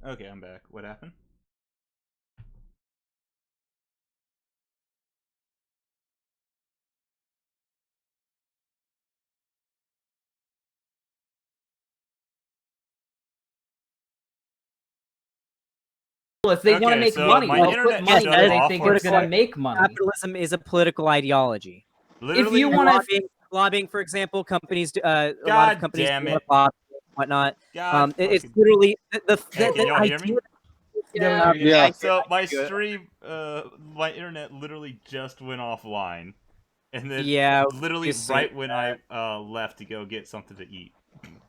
Okay, I'm back. What happened? They want to make money. My internet money shut where they off think for a it's going to second. make money. Capitalism is a political ideology. Literally, if you want to lobbying, for example, companies, a lot God of companies damn do it. lobbying and whatnot. God It's fucking- literally Hey, can y'all hear me? Yeah. So my stream, my internet literally just went offline, and then literally right when I left to go get something to eat.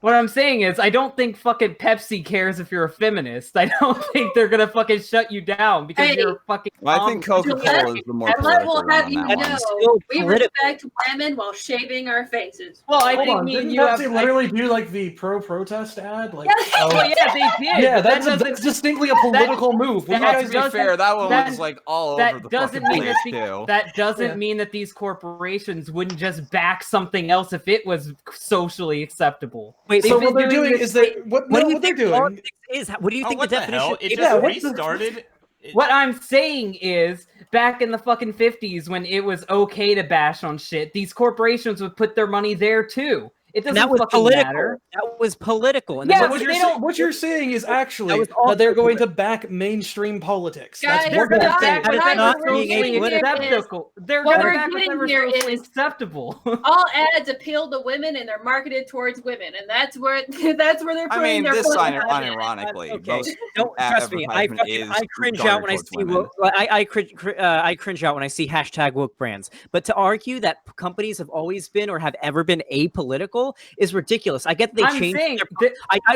What I'm saying is, I don't think fucking Pepsi cares if you're a feminist. I don't think they're gonna fucking shut you down because you're a fucking. Well, I think Coca-Cola is the more political will have one you on that know, one. we respect women while shaving our faces. Well, I Hold think on, me and didn't you have. Pepsi literally do like the pro-protest ad? Like, Well, yeah, they did. Yeah, but that's, that that's distinctly a political move. What Well, do you to guys be fair, that one was like all that over the doesn't fucking mean place that too. that doesn't mean that these corporations wouldn't just back something else if it was socially acceptable. Wait, So what they're doing is that what they're doing is what do you think what the the definition? hell? It is? just restarted. What I'm saying is, back in the fucking 50s when it was okay to bash on shit, these corporations would put their money there too. It doesn't that was fucking political. matter. That was political. And Yeah, that's but what you're saying is actually that was that they're going to back mainstream politics. Guys, That's what they're they're not- saying. they're That's not not being socially acceptable. They're what gonna we're back getting whatever here socially is acceptable. all ads appeal to women and they're marketed towards women, and that's where they're putting their this political unironically, Okay. most Don't trust me. I cringe out when I see woke, I cringe out when I see hashtag woke brands. But to argue that companies have always been or have ever been apolitical is ridiculous. I get that they I'm change. saying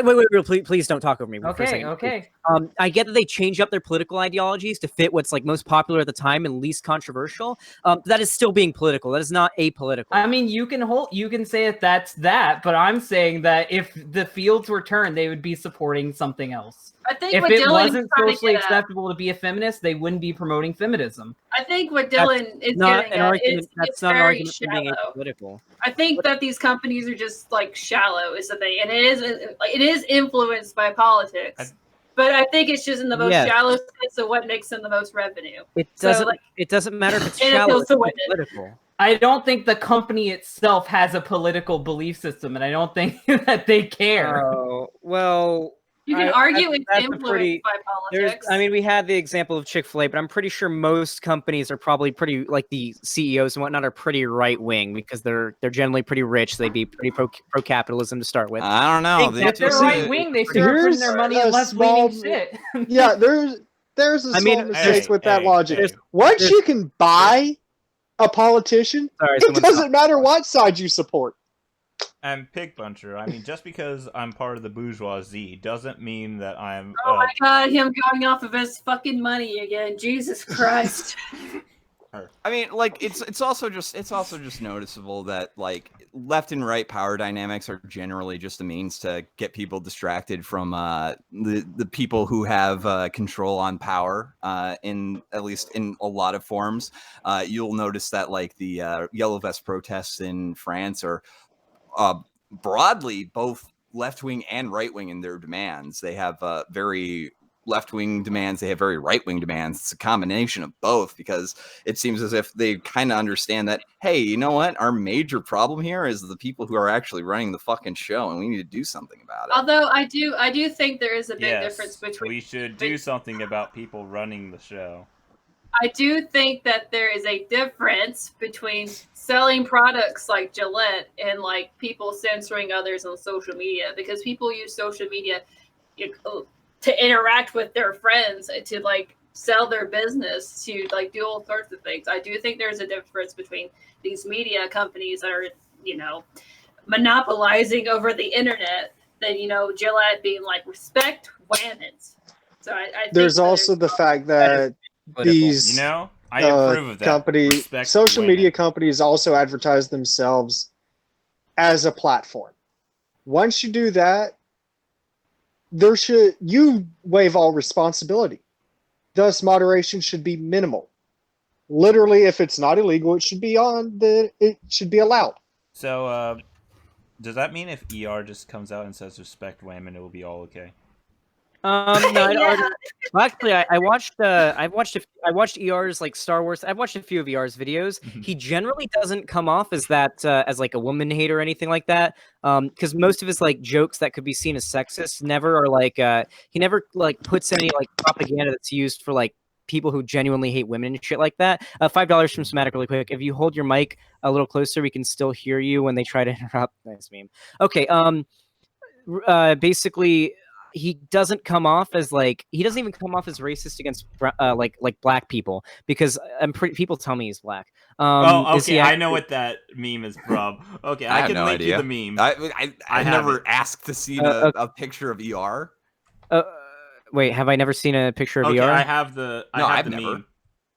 wait, please don't talk over me for a Okay, second. okay. I get that they change up their political ideologies to fit what's like most popular at the time and least controversial. That is still being political. That is not apolitical. I mean, you can say that's that, but I'm saying that if the fields were turned, they would be supporting something else. I think If what it Dylan wasn't is trying to socially get at- acceptable to be a feminist, they wouldn't be promoting feminism. I think what Dylan is not getting an at argument. it's That's not an very argument for being shallow. apolitical. I think that these companies are just like shallow is the thing, and it is influenced by politics. But I think it's just in the most shallow sense of what makes them the most revenue. It doesn't matter if it's and it shallow. appeals It's to still women. political. I don't think the company itself has a political belief system, and I don't think that they care. Oh, well, You can argue that's it's influenced by politics. I mean, we had the example of Chick-fil-A, but I'm pretty sure most companies are probably pretty, like the CEOs and whatnot, are pretty right-wing because they're generally pretty rich. They'd be pretty pro-capitalism to start with. I don't know. If they're right-wing, they start putting their money in left-leaning shit. Yeah, there's a small mistake with that logic. Once you can buy a politician, it doesn't matter what side you support. I'm Pigpuncher. I mean, just because I'm part of the bourgeoisie doesn't mean that I'm. Oh my god, him going off of his fucking money again. Jesus Christ. I mean, like it's also just noticeable that like left and right power dynamics are generally just a means to get people distracted from the people who have control on power. In at least in a lot of forms, you'll notice that like the yellow vest protests in France are broadly both left wing and right wing in their demands. They have very left-wing demands, they have very right-wing demands. It's a combination of both because it seems as if they kind of understand that, hey, you know what? Our major problem here is the people who are actually running the fucking show, and we need to do something about it. Although I do think there is a big difference between... We should do something about people running the show. I do think that there is a difference between selling products like Gillette and like people censoring others on social media, because people use social media to interact with their friends, to like sell their business, to like do all sorts of things. I do think there's a difference between these media companies that are, you know, monopolizing over the internet than, you know, Gillette being like, respect women. So I think there's also the fact that these, you know, I approve of that. Companies, social media companies also advertise themselves as a platform. Once you do that, you waive all responsibility. Thus, moderation should be minimal. Literally, if it's not illegal, it should be allowed. So, does that mean if ER just comes out and says respect women, it will be all okay? No, well, actually, I watched ER's like Star Wars. I've watched a few of ER's videos. He generally doesn't come off as that as like a woman hater or anything like that. Because most of his like jokes that could be seen as sexist never are like he never like puts any like propaganda that's used for like people who genuinely hate women and shit like that. $5 from Somatic really quick. If you hold your mic a little closer, we can still hear you when they try to interrupt. Nice meme. Okay. Basically, he doesn't come off as like he doesn't even come off as racist against like black people because people tell me he's black. Okay, I know what that meme is from. Okay, I can link you the meme. I never asked to see a picture of ER. Wait, have I never seen a picture of ER? I have the meme.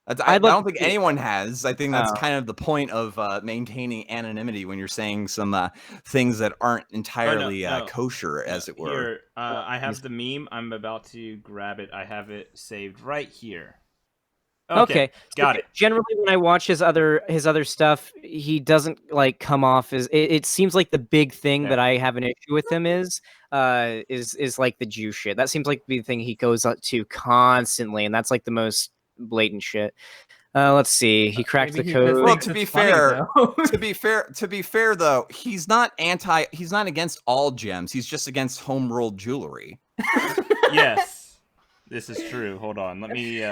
I don't think anyone has. I think that's kind of the point of maintaining anonymity when you're saying some things that aren't entirely kosher, as it were. Here, I have the meme. I'm about to grab it. I have it saved right here. Okay, got it. Generally, when I watch his other stuff, he doesn't like come off as. It seems like the big thing that I have an issue with him is like the Jew shit. That seems like the thing he goes up to constantly, and that's like the most blatant shit. Let's see. He cracked the code. Well, to be fair though, he's not against all gems. He's just against home rolled jewelry. Yes, this is true. Hold on, let me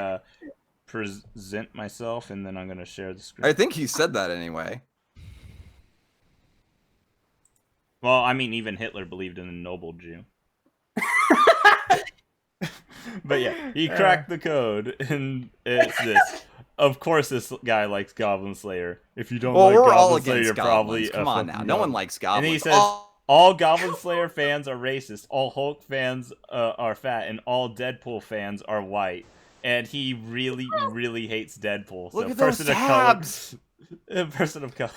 present myself, and then I'm gonna share the screen. I think he said that anyway. Well, I mean, even Hitler believed in a noble Jew. But yeah, he cracked the code, and it's this. Of course, this guy likes Goblin Slayer. If you don't like Goblin Slayer, you're probably come on now. No one likes Goblins. And he says, all Goblin Slayer fans are racist, all Hulk fans are fat, and all Deadpool fans are white. And he really, really hates Deadpool. Look at those tabs! A person of color.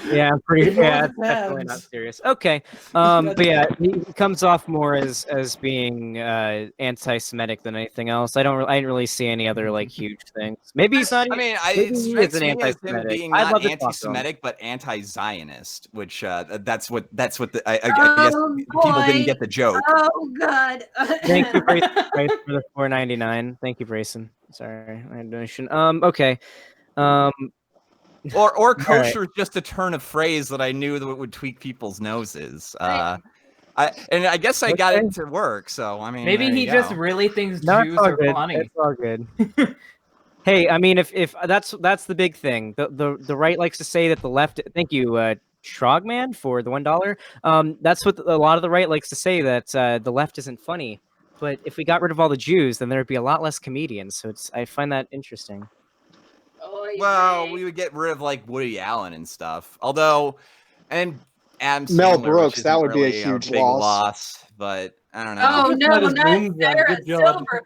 Yeah, I'm pretty. Yeah, that's definitely not serious. Okay, but yeah, he comes off more as being anti-Semitic than anything else. I didn't really see any other like huge things. Maybe he's not. I mean, it's an anti-Semitic. Being not anti-Semitic, but anti-Zionist, which that's what the I guess people didn't get the joke. Oh God! Thank you, Brayson, for the $4.99. Thank you, Brayson. Sorry, my donation. Okay. Or kosher is just a turn of phrase that I knew that would tweak people's noses. I guess I got it to work. So I mean, maybe he just really thinks Jews are funny. It's all good. Hey, I mean, if that's the big thing. The right likes to say that the left. Thank you, Shrogman, for the $1. That's what a lot of the right likes to say, that the left isn't funny. But if we got rid of all the Jews, then there'd be a lot less comedians. So I find that interesting. Well, we would get rid of like Woody Allen and stuff. Although, and Adam Mel Sandler, Brooks, that would really be a huge big loss. But I don't know. Oh no, not Sarah Silverman.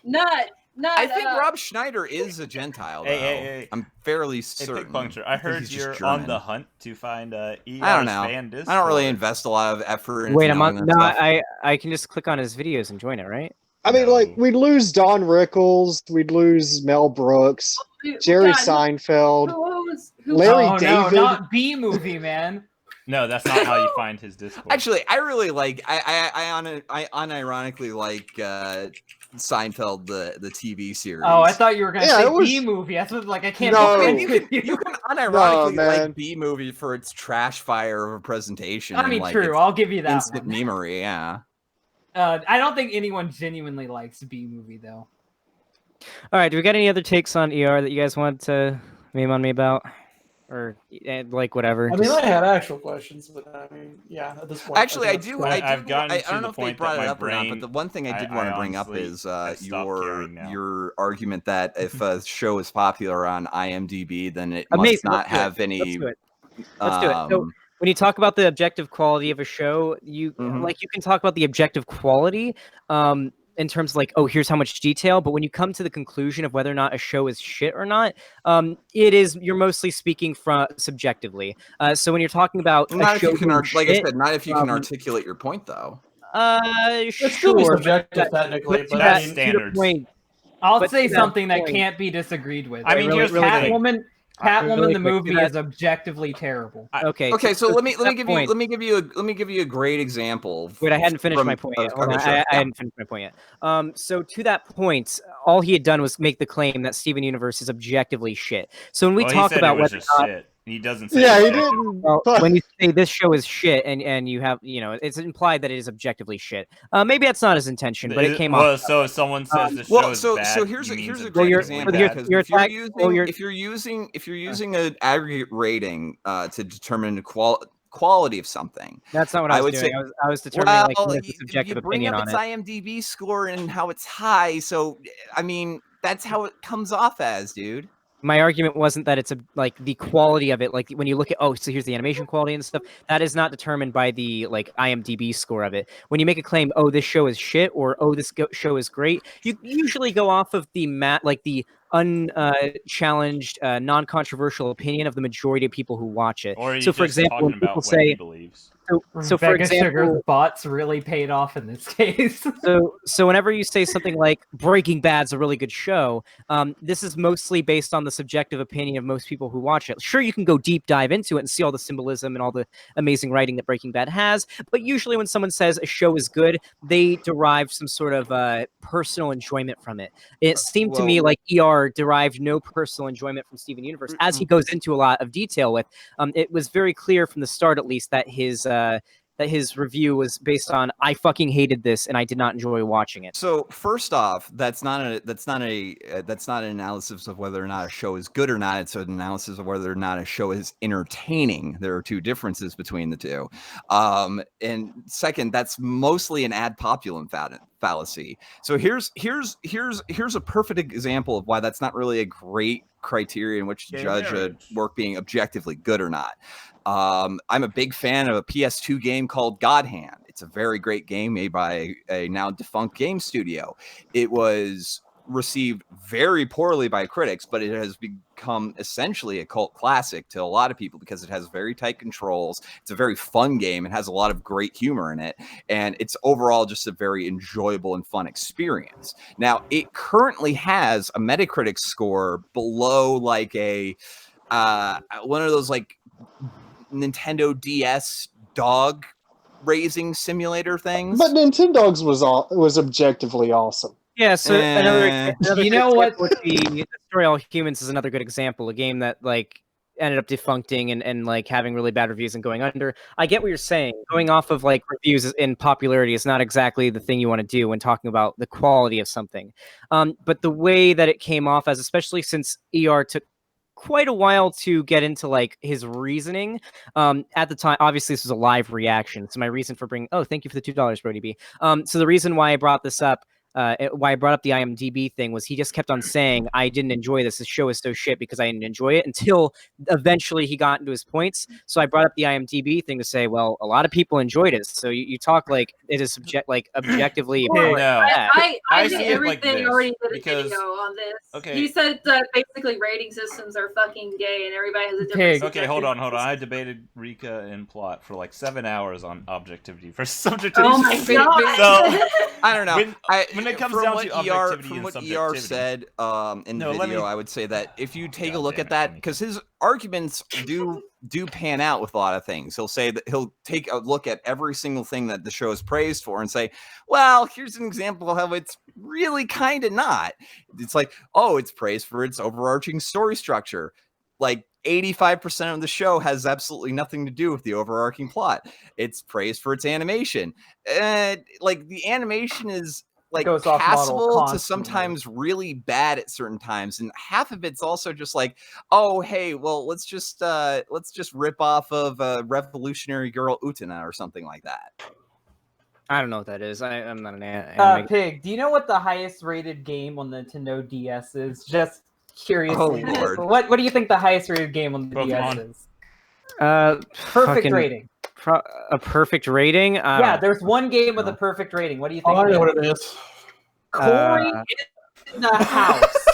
Not. I think Rob Schneider is a Gentile. Though. Hey. I'm fairly certain. Pigpuncher, I heard you're on the hunt to find ER's I don't know. fan Discord. I don't really invest a lot of effort. Wait, I'm on. No, I can just click on his videos and join it, right? I mean, like, we'd lose Don Rickles, we'd lose Mel Brooks, Jerry Seinfeld, Larry David. No, not B movie, man. No, that's not how you find his Discord. Actually, I really like. I unironically like Seinfeld, the TV series. Oh, I thought you were gonna say B movie. That's what, like, I can't. No, you can unironically like B movie for its trash fire of a presentation. I mean, like, true. I'll give you that. Instant memory, yeah. I don't think anyone genuinely likes B movie though. All right, do we got any other takes on ER that you guys want to meme on me about, or like whatever? I mean, I had actual questions, but I mean, yeah, at this point. Actually, I don't know if they brought it up or not, but the one thing I did want to bring up is your argument that if a show is popular on IMDb, then it must not have any. Let's do it. So, when you talk about the objective quality of a show, you can talk about the objective quality in terms of like, oh, here's how much detail. But when you come to the conclusion of whether or not a show is shit or not, you're mostly speaking from subjectively. So when you're talking about not if you can, like I said, not if you can articulate your point though. It's still subjective technically, but that's standard. I'll say something that can't be disagreed with. I mean, here's Catwoman really the quick, movie is objectively terrible. Okay. So let me give you a great example. Wait, I hadn't finished my point yet. Hold on, I hadn't finished my point yet. So to that point, all he had done was make the claim that Steven Universe is objectively shit. So when we talk about whether shit, he doesn't say. Yeah, he didn't. Well, when you say this show is shit, and you have, it's implied that it is objectively shit. Maybe that's not his intention, but it came off. So if someone says the show is bad, so here's a great example. If you're using an aggregate rating to determine the quality of something, that's not what I was doing. I was determining the subjective opinion on it. Its IMDb score and how it's high. So I mean, that's how it comes off as, dude. My argument wasn't that it's the quality of it. Like when you look at, so here's the animation quality and stuff. That is not determined by the IMDb score of it. When you make a claim, oh, this show is shit, or oh, this show is great, you usually go off of the unchallenged, non-controversial opinion of the majority of people who watch it. Or so, for example, when people say, so for example, bots really paid off in this case. so whenever you say something like Breaking Bad's a really good show, this is mostly based on the subjective opinion of most people who watch it. Sure, you can go deep dive into it and see all the symbolism and all the amazing writing that Breaking Bad has, but usually when someone says a show is good, they derive some sort of personal enjoyment from it. It seemed to me like ER derived no personal enjoyment from Steven Universe, as he goes into a lot of detail with. It was very clear from the start, at least, that his review was based on, I fucking hated this and I did not enjoy watching it. So first off, that's not an analysis of whether or not a show is good or not. It's an analysis of whether or not a show is entertaining. There are two differences between the two. And second, that's mostly an ad populum fallacy. So here's a perfect example of why that's not really a great criteria in which to judge a work being objectively good or not. I'm a big fan of a PS2 game called God Hand. It's a very great game made by a now defunct game studio. It was received very poorly by critics, but it has become essentially a cult classic to a lot of people because it has very tight controls. It's a very fun game. It has a lot of great humor in it, and it's overall just a very enjoyable and fun experience. Now, it currently has a Metacritic score below like a one of those like Nintendo DS dog raising simulator things. But Nintendogs was objectively awesome. Yeah, so another you know what? The Story All Humans is another good example. A game that ended up defuncting and having really bad reviews and going under. I get what you're saying. Going off of reviews and popularity is not exactly the thing you want to do when talking about the quality of something. But the way that it came off as, especially since ER took quite a while to get into his reasoning at the time. Obviously this was a live reaction, so my reason for bringing thank you for the $2, Brody B. So the reason why I brought this up, why I brought up the IMDb thing, was he just kept on saying, I didn't enjoy this. This show is so shit because I didn't enjoy it, until eventually he got into his points. So I brought up the IMDb thing to say, well, a lot of people enjoyed it. So you talk like it is objectively. I see everything already did a video on this. Okay. He said that basically rating systems are fucking gay and everybody has a different. Okay, hold on. I debated Rika and Plot for 7 hours on objectivity versus subjectivity. Oh my god! So I don't know. When it comes down to objectivity and subjectivity, ER said in the video, I would say that if you take a look at that, because his arguments do pan out with a lot of things. He'll say that he'll take a look at every single thing that the show is praised for and say, well, here's an example of how it's really kind of not. It's it's praised for its overarching story structure. 85% of the show has absolutely nothing to do with the overarching plot. It's praised for its animation. The animation is passable to sometimes really bad at certain times, and half of it's also just oh hey, well let's just rip off of Revolutionary Girl Utena or something like that. I don't know what that is. I'm not an anime. Pig, do you know what the highest rated game on the Nintendo DS is? Just curious. Oh Lord. What do you think the highest rated game on the DS is? Perfect rating. A perfect rating? Yeah, there's one game with a perfect rating. What do you think? I know what it is. Corey in the house.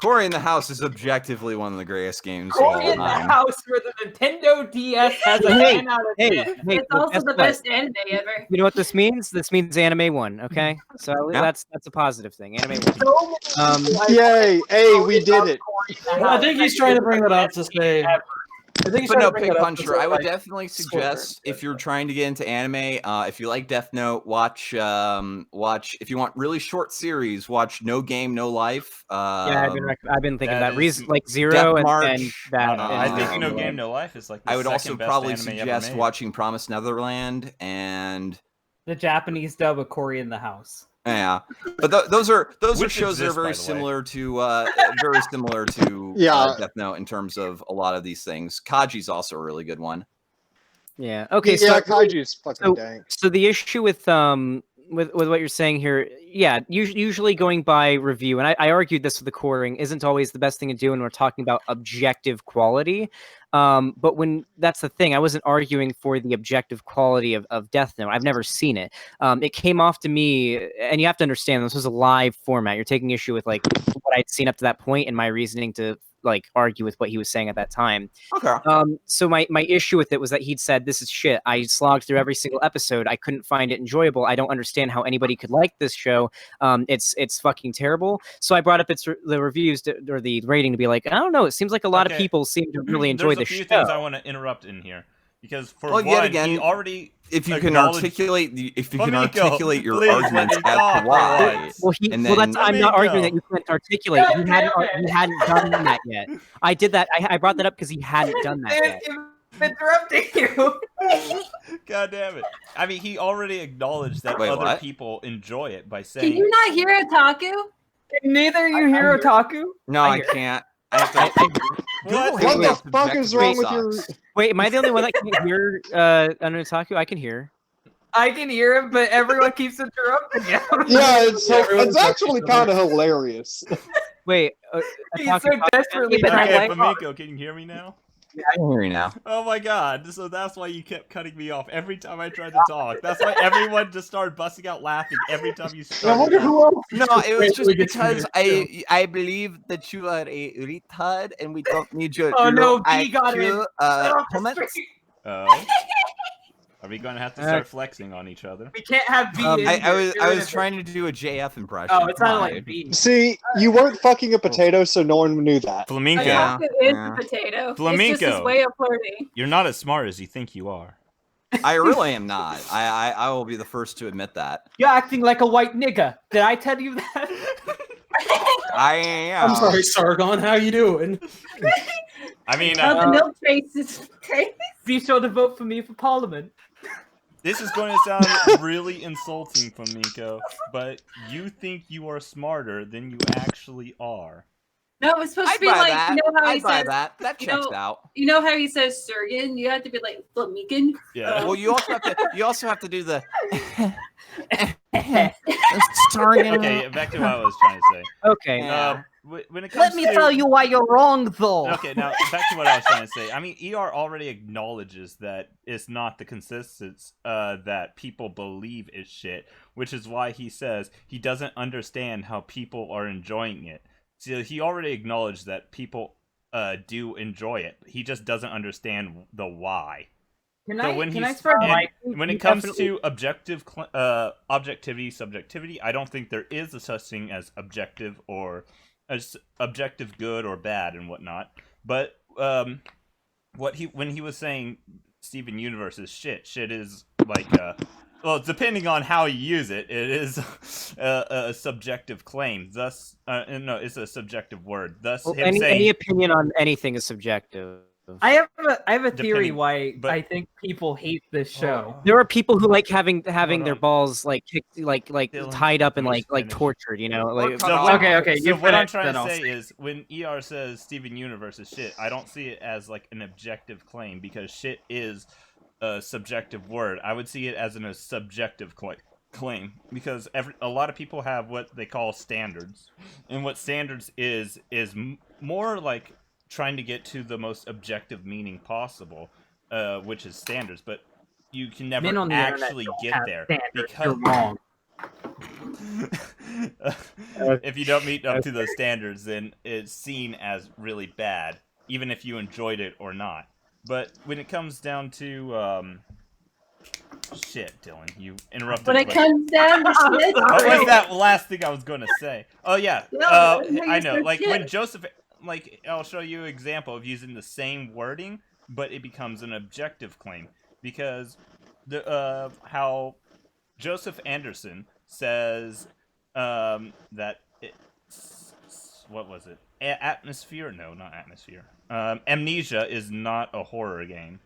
Cory in the House is objectively one of the greatest games of Cory all in the time. House for the Nintendo DS has a 10 out of 10. It's also the best anime ever. You know what this means? This means anime won. Okay, so that's a positive thing. Anime won. Yay! Hey, we did it. I think he's trying to bring that up to say. But no, Pigpuncher, I would definitely suggest if you're trying to get into anime, if you like Death Note, watch if you want really short series, watch No Game, No Life. Yeah, I've been thinking that reason like Zero and that. I think No Game, No Life is like. The I would also probably anime suggest watching Promised Neverland and the Japanese dub of Cory in the House. Yeah, but those are shows that are very similar to Death Note in terms of a lot of these things. Kaji's also a really good one. Yeah. Okay. Yeah, Kaji's fucking dang. So the issue with what you're saying here, yeah, usually going by review, and I argued this with the coring, isn't always the best thing to do when we're talking about objective quality. But when that's the thing, I wasn't arguing for the objective quality of Death Note. I've never seen it. It came off to me, and you have to understand this was a live format. You're taking issue with like what I'd seen up to that point and my reasoning to like argue with what he was saying at that time. Okay. So my issue with it was that he'd said, this is shit. I slogged through every single episode. I couldn't find it enjoyable. I don't understand how anybody could like this show. It's fucking terrible. So I brought up the reviews or the rating to be like, I don't know. It seems like a lot of people seem to really enjoy the show. There's a few things I want to interrupt in here. Because for one, he already if you can articulate your arguments as to why. I'm not arguing that you can't articulate. He hadn't done that yet. I did that. I brought that up because he hadn't done that yet. Interrupting you. God damn it. I mean, he already acknowledged that other people enjoy it by saying. Can you not hear Otaku? Can neither you hear Otaku? No, I can't. What the fuck is wrong with your... Wait, am I the only one that can hear an Otaku? I can hear. I can hear him, but everyone keeps interrupting him. Yeah, it's actually kind of hilarious. Wait, he's so desperately trying. Flamenco, can you hear me now? Yeah, I can hear you now. Oh my god, so that's why you kept cutting me off every time I tried to talk. That's why everyone just started busting out laughing every time you started. No, it was just because I believe that you are a retard and we don't need your B got it. comments. Are we going to have to start flexing on each other? We can't have B. I was trying to do a JF impression. Oh, it's not like B. See, you weren't fucking a potato, so no one knew that. Flamenco. It is a potato. Flamenco. It's just his way of flirting. You're not as smart as you think you are. I really am not. I will be the first to admit that. You're acting like a white nigga. Did I tell you that? I am. I'm sorry, Sargon. How you doing? I mean, the milk face is be sure to vote for me for parliament. This is going to sound really insulting, Flamenco, but you think you are smarter than you actually are. No, it's supposed to be like, that. you know how he says that. That checks out. You know how he says Sergen? You have to be like Flamencan. Yeah. Well, you also have to do the Sergen. Okay, back to what I was trying to say. Okay. When it comes Let me tell you why you're wrong, though. Okay, now back to what I was trying to say. I mean, ER already acknowledges that it's not the consistency that people believe is shit, which is why he says he doesn't understand how people are enjoying it. So he already acknowledged that people do enjoy it. He just doesn't understand the why. When it comes to objectivity, subjectivity, I don't think there is a such thing as objective or as objective good or bad and whatnot. But when he was saying Steven Universe is shit is like well, depending on how you use it, it is a subjective claim. Thus, no, it's a subjective word. Thus, any opinion on anything is subjective. I have a theory why I think people hate this show. There are people who like having their balls like kicked, like tied up and like tortured. You know, like okay. So what I'm trying to say is, when ER says Steven Universe is shit, I don't see it as like an objective claim because shit is a subjective word. I would see it as a subjective claim because a lot of people have what they call standards, and what standards is more like trying to get to the most objective meaning possible, which is standards, but you can never actually get there because you're wrong. If you don't meet up to those standards, then it's seen as really bad, even if you enjoyed it or not. But when it comes down to shit, Dylan, you interrupted. When it comes down to shit, what was that last thing I was going to say? Oh yeah, I know. Like shit. when Joseph, like I'll show you an example of using the same wording, but it becomes an objective claim because the how Joseph Anderson says that what was it? Atmosphere? No, not Atmosphere. Amnesia is not a horror game.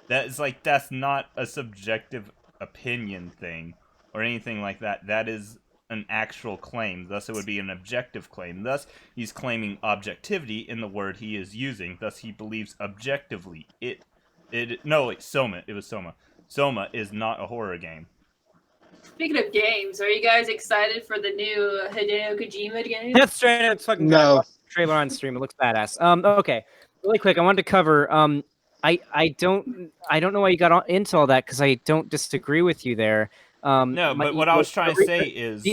That's not a subjective opinion thing or anything like that. That is an actual claim. Thus, it would be an objective claim. Thus, he's claiming objectivity in the word he is using. Thus, he believes objectively. Soma. It was Soma. Soma is not a horror game. Speaking of games, are you guys excited for the new Hideo Kojima game? Death Stranding. It's fucking No. trailer on stream. It looks badass. Okay, really quick. I wanted to cover. I don't know why you got into all that because I don't disagree with you there. No, but what I was trying to say is,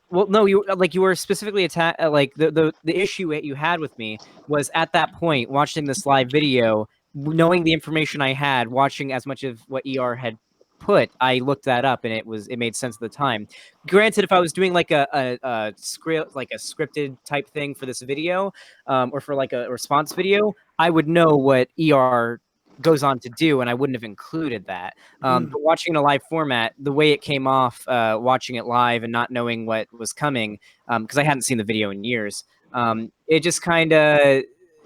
well, no, you were specifically like the issue that you had with me was at that point watching this live video, knowing the information I had, watching as much of what ER had put, I looked that up and it made sense at the time. Granted, if I was doing like a script, like a scripted type thing for this video, or for like a response video, I would know what ER goes on to do, and I wouldn't have included that. But watching in a live format, the way it came off, watching it live and not knowing what was coming, because I hadn't seen the video in years, it just kind of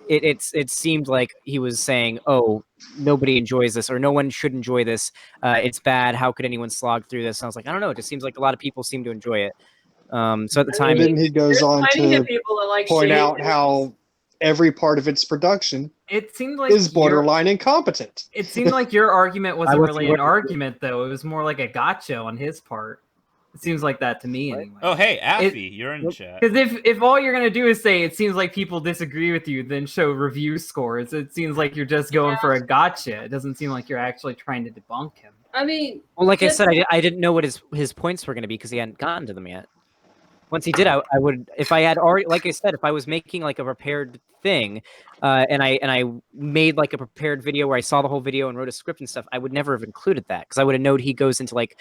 it seemed like he was saying, "Oh, nobody enjoys this, or no one should enjoy this. It's bad. How could anyone slog through this?" And I was like, I don't know. It just seems like a lot of people seem to enjoy it. So at the time, and then he goes on to people that like point shit. out how every part of its production It seemed like is borderline incompetent. It seemed like your argument wasn't wasn't really an working. argument, though. It was more like a gotcha on his part. It seems like that to me, anyway. oh hey, Affy, you're in the chat. Because if all you're gonna do is say it seems like people disagree with you, then show review scores, it seems like you're just going for a gotcha. It doesn't seem like you're actually trying to debunk him. I mean, well, like I said, I didn't know what his points were going to be because he hadn't gotten to them yet. Once he did, I would, if I had already, like I said, if I was making like a prepared thing, and I made like a prepared video where I saw the whole video and wrote a script and stuff, I would never have included that because I would have known he goes into like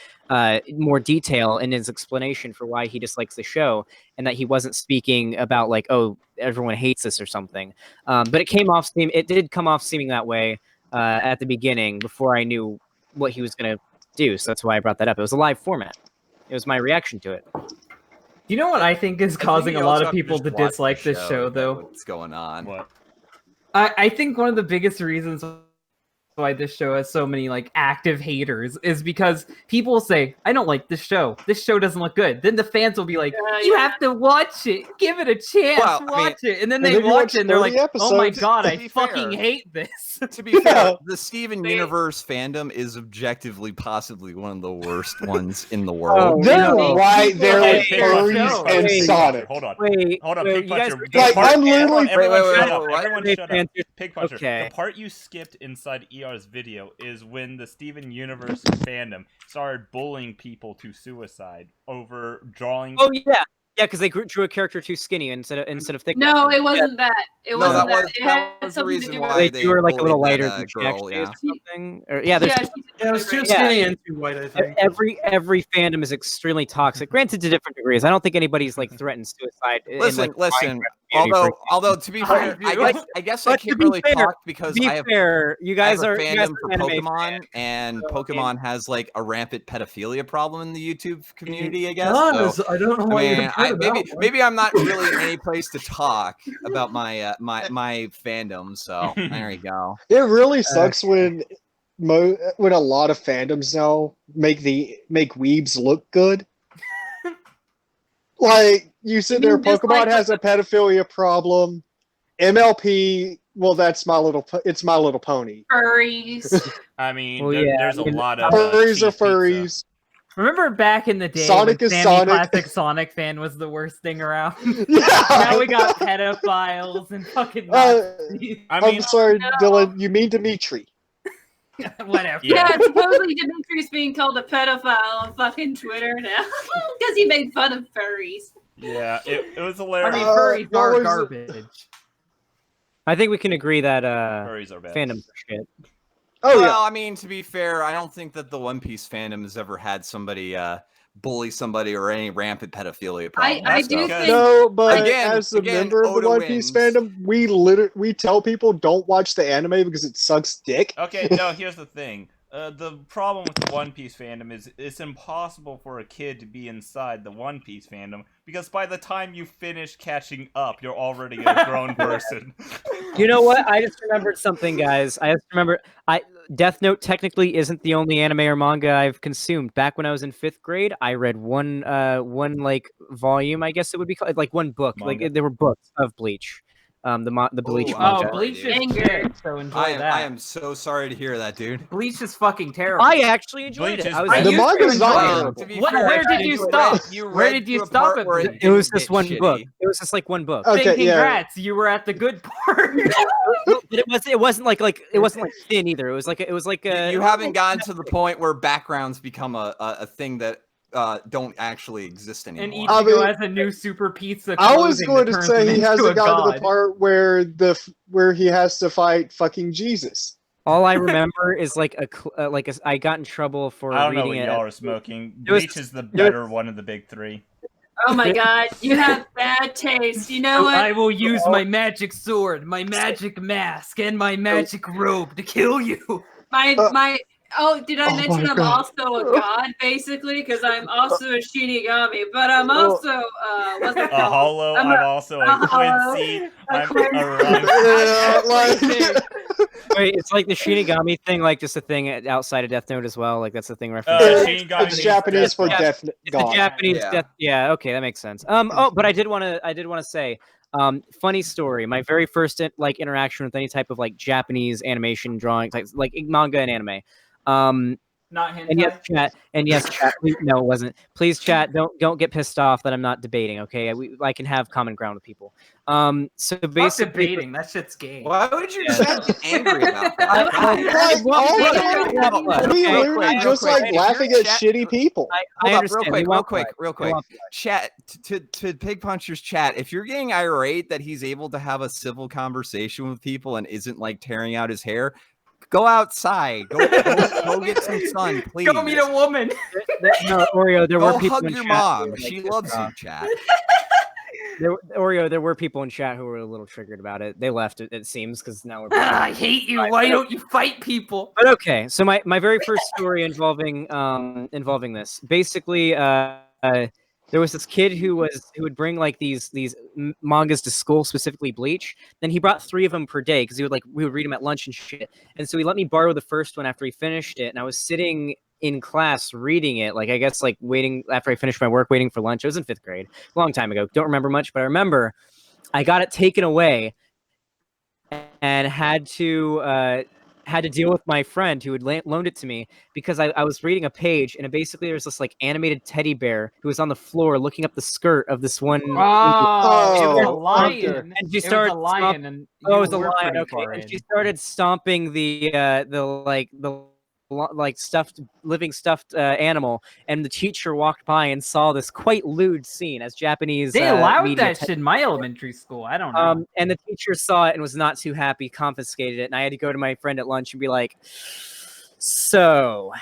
more detail in his explanation for why he dislikes the show, and that he wasn't speaking about like, oh, everyone hates this or something. But it did come off seeming that way at the beginning before I knew what he was gonna do. So that's why I brought that up. It was a live format. It was my reaction to it. You know what I think is causing a lot of people to Just watch dislike the this show, show, though? what's going on? What? I think one of the biggest reasons why this show has so many like active haters is because people say, I don't like this show. This show doesn't look good. Then the fans will be like, you have to watch it. Give it a chance. Well, watch it. And then and they then you watch watch it and they're like, 30 oh my episodes. god, To I be fucking fair. hate this. To be fair, Yeah. the Steven Wait. Universe fandom is objectively possibly one of the worst ones in the world. They're no. right there Hey, with Pig furries Puncher, and Wait. Sonic. Hold on. Wait, Hold on, wait, Pig you guys Puncher. were- The Like, part- I'm literally- everyone Wait, shut up. what? Everyone Wait, shut man, up. Pig Puncher. okay. The part you skipped inside ER's video is when the Steven Universe fandom started bullying people to suicide over drawing. Oh yeah, because they drew a character too skinny instead of thick. no, it wasn't that. It No, wasn't that was- It that had was the something to reason do why with. They drew her like a little bullied lighter that, than she girl, actually yeah. is or something. Or, yeah, there's Yeah, it was too Yeah. skinny and too white, I think. every fandom is extremely toxic. Granted, to different degrees. I don't think anybody's like threatened suicide. in, Listen, like, listen. Minecraft community, for Although to be fair, I guess I but to can't be really fair- talk because to be I have fair, you I guys have are a you guys fandom are for anime Pokemon, fans. and So, Pokemon has like a rampant pedophilia problem in the YouTube community. I guess. Does. So, I don't know I why mean, you're upset about that. maybe I'm not really in any place to talk about my my fandom. So there you go. It really sucks when a lot of fandoms now make weebs look good. Like you sit there, mean just Pokemon like has a pedophilia problem. MLP, well, that's it's My Little Pony. Furries. I mean, Well, yeah, there's a I mean, lot of Furries are cheap pizza. furries. Remember back in the day Sonic when is Sammy Sonic. Classic Sonic fan was the worst thing around? Yeah. Now we got pedophiles and fucking Nazis. I I'm mean, sorry, No. Dylan. You mean Dimitri? Whatever. Yeah, supposedly Dimitri's being called a pedophile on fucking Twitter now because he made fun of furries. Yeah, it was I hilarious. mean, furries what are was it? garbage. I think we can agree that Furries are bad. fandoms are shit. Oh well, yeah. I mean, to be fair, I don't think that the One Piece fandom has ever had somebody bully somebody or any rampant pedophilia problem. I do because- think No, but Again- as a again, member of the Oda One Piece wins. fandom, we tell people don't watch the anime because it sucks dick. Okay, no, here's the thing. The problem with the One Piece fandom is it's impossible for a kid to be inside the One Piece fandom because by the time you finish catching up, you're already a grown person. You know what? I just remembered something, guys. I just remember Death Note technically isn't the only anime or manga I've consumed. Back when I was in 5th grade, I read one like volume, I guess it would be called, like one book. Manga. Like there were books of Bleach. The Bleach Oh, manga. Oh, Bleach is Anger. shit, so enjoy I that. am so sorry to hear that, dude. Bleach is fucking terrible. I actually enjoyed Bleach it. is I was bad. The used to manga's enjoy not it. terrible. To be What- fair, where I did you read- stop? you Where read did you to a stop part at? where it was didn't just get one shitty. book. It was just like one book. Okay, Then yeah. congrats, you were at the good part. But it wasn't like it wasn't like thin either. It was like You haven't gotten to the point where backgrounds become a thing that don't actually exist and anymore. I Ichigo mean, has a new super pizza. I was clothing going that to turns say him he into hasn't a gotten to the god. part where he has to fight fucking Jesus. all I remember is I got in trouble for I don't know reading what it. y'all are smoking. There was- Bleach is the there was- better one of the big three. Oh my god, you have bad taste. You know I what? will use my magic sword, my magic mask, and my magic robe to kill you. My oh, did I Oh mention my I'm God. also a god basically? Because I'm also a Shinigami, but I'm also what's it A called? hollow, I'm I'm a- also a a hollow, Quincy, a I'm Quincy. a Run. Yeah, like, Wait, it's like the Shinigami thing, like just a thing outside of Death Note as well. Like that's the thing reference. Shinigami it's Japanese for God. death It's the god. Japanese Yeah. death. Yeah, okay, that makes sense. Oh, but I did want to say, funny story. My very first interaction with any type of like Japanese animation drawing, like manga and anime. Not hentai. And yes, chat. Please, no, it wasn't. Please, chat. Don't get pissed off that I'm not debating. Okay, I can have common ground with people. So Fuck basically, debating. That shit's gay. Why would you Yeah. chat get angry about that? Like, all Look, we okay, literally quick, just quick. like Hey, laughing your at chat- shitty people. I Hold up, understand. real quick. Chat to Pig Puncher's chat. If you're getting irate that he's able to have a civil conversation with people and isn't like tearing out his hair, go outside. Go get some sun, please. Go meet a woman. No, Oreo. There Go were people hug in your chat who mom. were, like, She pissed loves you, off. chat. Oreo. There were people in chat who were a little triggered about it. They left. It seems because now we're. I hate you. Why don't you fight people? But okay, so my very first story involving this, basically, there was this kid who would bring like these mangas to school, specifically Bleach. Then he brought 3 of them per day because we would read them at lunch and shit. And so he let me borrow the first one after he finished it, and I was sitting in class reading it, like I guess like waiting after I finished my work, waiting for lunch. I was in 5th grade, a long time ago. Don't remember much, but I remember I got it taken away and had to deal with my friend who had loaned it to me because I was reading a page and basically there was this like animated teddy bear who was on the floor looking up the skirt of this one. Oh, it was a Oh, lion. And she It started was a lion, and Oh, it was you a were lion. pretty Okay, far and in. she started stomping the living stuffed animal, and the teacher walked by and saw this quite lewd scene as Japanese. They allowed media that shit in my elementary school. I don't know. And the teacher saw it and was not too happy, confiscated it, and I had to go to my friend at lunch and be like, "So."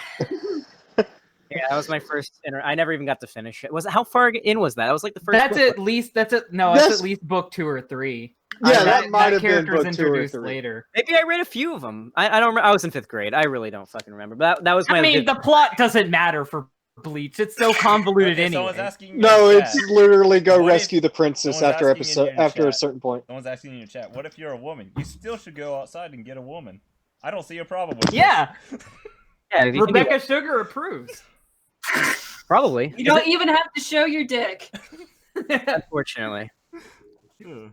Yeah, that was my first. I never even got to finish it. How far in was that? That was like the first. That's book. at least that's at least book 2 or 3. Yeah, that might have been character's book 2 or introduced 3. later. Maybe I read a few of them. I don't remember. I was in 5th grade. I really don't fucking remember. But that was my. I mean, the plot doesn't matter for Bleach. It's so convoluted Okay, someone's anyway. asking you No, in it's chat. literally go What if- rescue the princess someone's after asking you in after a chat. certain point. Someone's asking you in chat, what if you're a woman? You still should go outside and get a woman. I don't see a problem with Yeah, yeah, you can do Rebecca Sugar approves. that. Probably. You don't even have to show your dick. Unfortunately. this.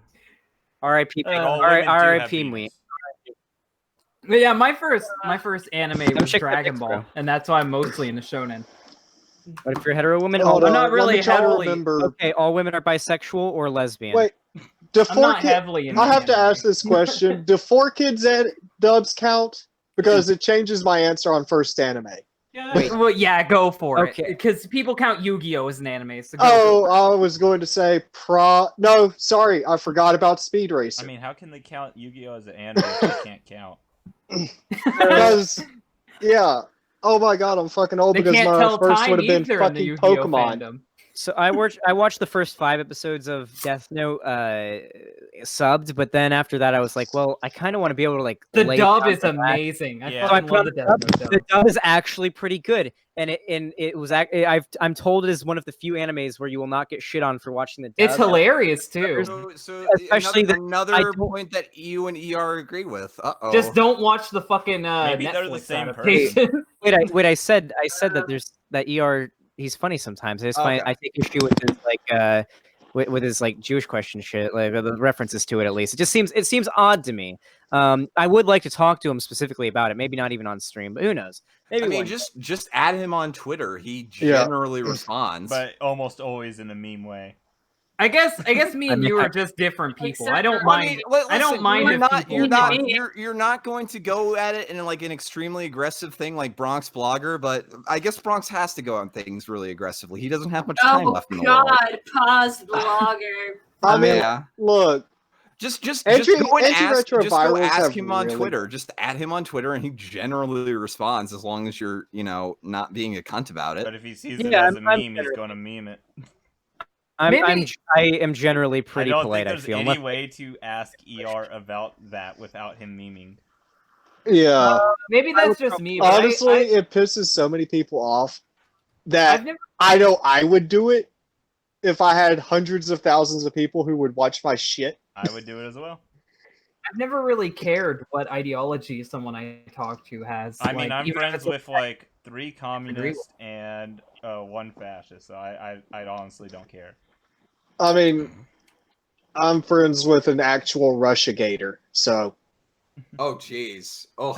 R.I.P. All women do have R.I.P. Mui. penis. But yeah, my first anime was checking my Dragon dicks, Ball, bro. and that's why I'm mostly into shonen. What if you're a hetero woman? Hold I'm on, not let really me try to heavily- remember. Okay, all women are bisexual or lesbian. Wait, do I'm 4 not kids? heavily into I have to anime. ask this question: do 4 kids at dubs count? because it changes my answer on first anime. Well, yeah, go for Okay. it. Because people count Yu-Gi-Oh as an anime. So Oh, I was going to say No, sorry, I forgot about Speed Racer. I mean, how can they count Yu-Gi-Oh as an anime if they can't count? Because, yeah. Oh my god, I'm fucking old they because can't my tell first time would have been either in the fucking Yu-Gi-Oh Pokemon. fandom. So I watched the first 5 episodes of Death Note subbed, but then after that I was like, well, I kind of want to be able to like The lay dub down is the back. amazing. I Yeah. fucking So I love the put Death on Note dub. The dub is actually pretty good, and it was I'm told it is one of the few animes where you will not get shit on for watching the dub. It's hilarious too. So Especially I another don't- point that you and ER agree with. Uh-oh. Just don't watch the fucking Maybe Netflix they're the same adaptation. Wait, I said that there's that ER. He's funny sometimes. I just find Okay. I take issue with his like with his like Jewish question shit, like the references to it. At least it seems odd to me. I would like to talk to him specifically about it. Maybe not even on stream, but who knows? Maybe I mean, one day. just add him on Twitter. He Yeah. generally responds. But almost always in a meme way. I guess me and you are just different people. I don't mind. I don't mind You're if not. people You're not. talk. You're not going to go at it in like an extremely aggressive thing like Bronx Blogger. But I guess Bronx has to go on things really aggressively. He doesn't have much time Oh left in the world. God, pause blogger. I mean, Yeah. look, Just go and anti-retrovirals ask have him on really- Twitter. Just add him on Twitter, and he generally responds as long as you're, not being a cunt about it. But if he sees it Yeah, as a I'm meme, he's better. going to meme it. I am generally I pretty don't polite. think I there's feel. any Unless- way to ask ER about that without him memeing. Yeah. Maybe that's just me. But Honestly, it pisses so many people off that I've never. I know I would do it if I had hundreds of thousands of people who would watch my shit. I would do it as well. I've never really cared what ideology someone I talk to has. I mean, I'm even if friends it's with like 3 communists and 1 fascist, so I honestly don't care. I mean, I'm friends with an actual Russiagator, so. Oh, jeez. Oh.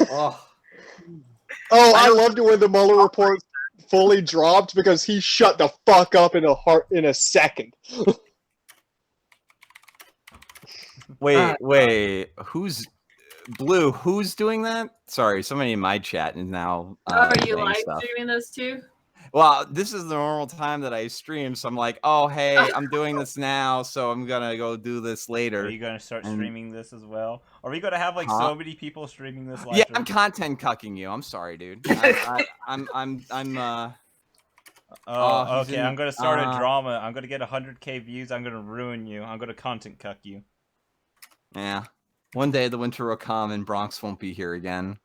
Oh, I loved it when the Mueller report fully dropped because he shut the fuck up in a second. Wait. Who's Blue? Who's doing that? Sorry, somebody in my chat is now. Are you saying live stuff. streaming this too? Well, this is the normal time that I stream, so I'm like, oh, hey, I'm doing this now, so I'm gonna go do this later. Are you going to start streaming this as well? Are we going to have like Huh? so many people streaming this live Yeah, stream? I'm content cucking you. I'm sorry, dude. I'm Oh, he's okay. in- I'm gonna start a drama. I'm gonna get 100k views. I'm gonna ruin you. I'm gonna content cuck you. Yeah. One day the winter will come and Bronx won't be here again.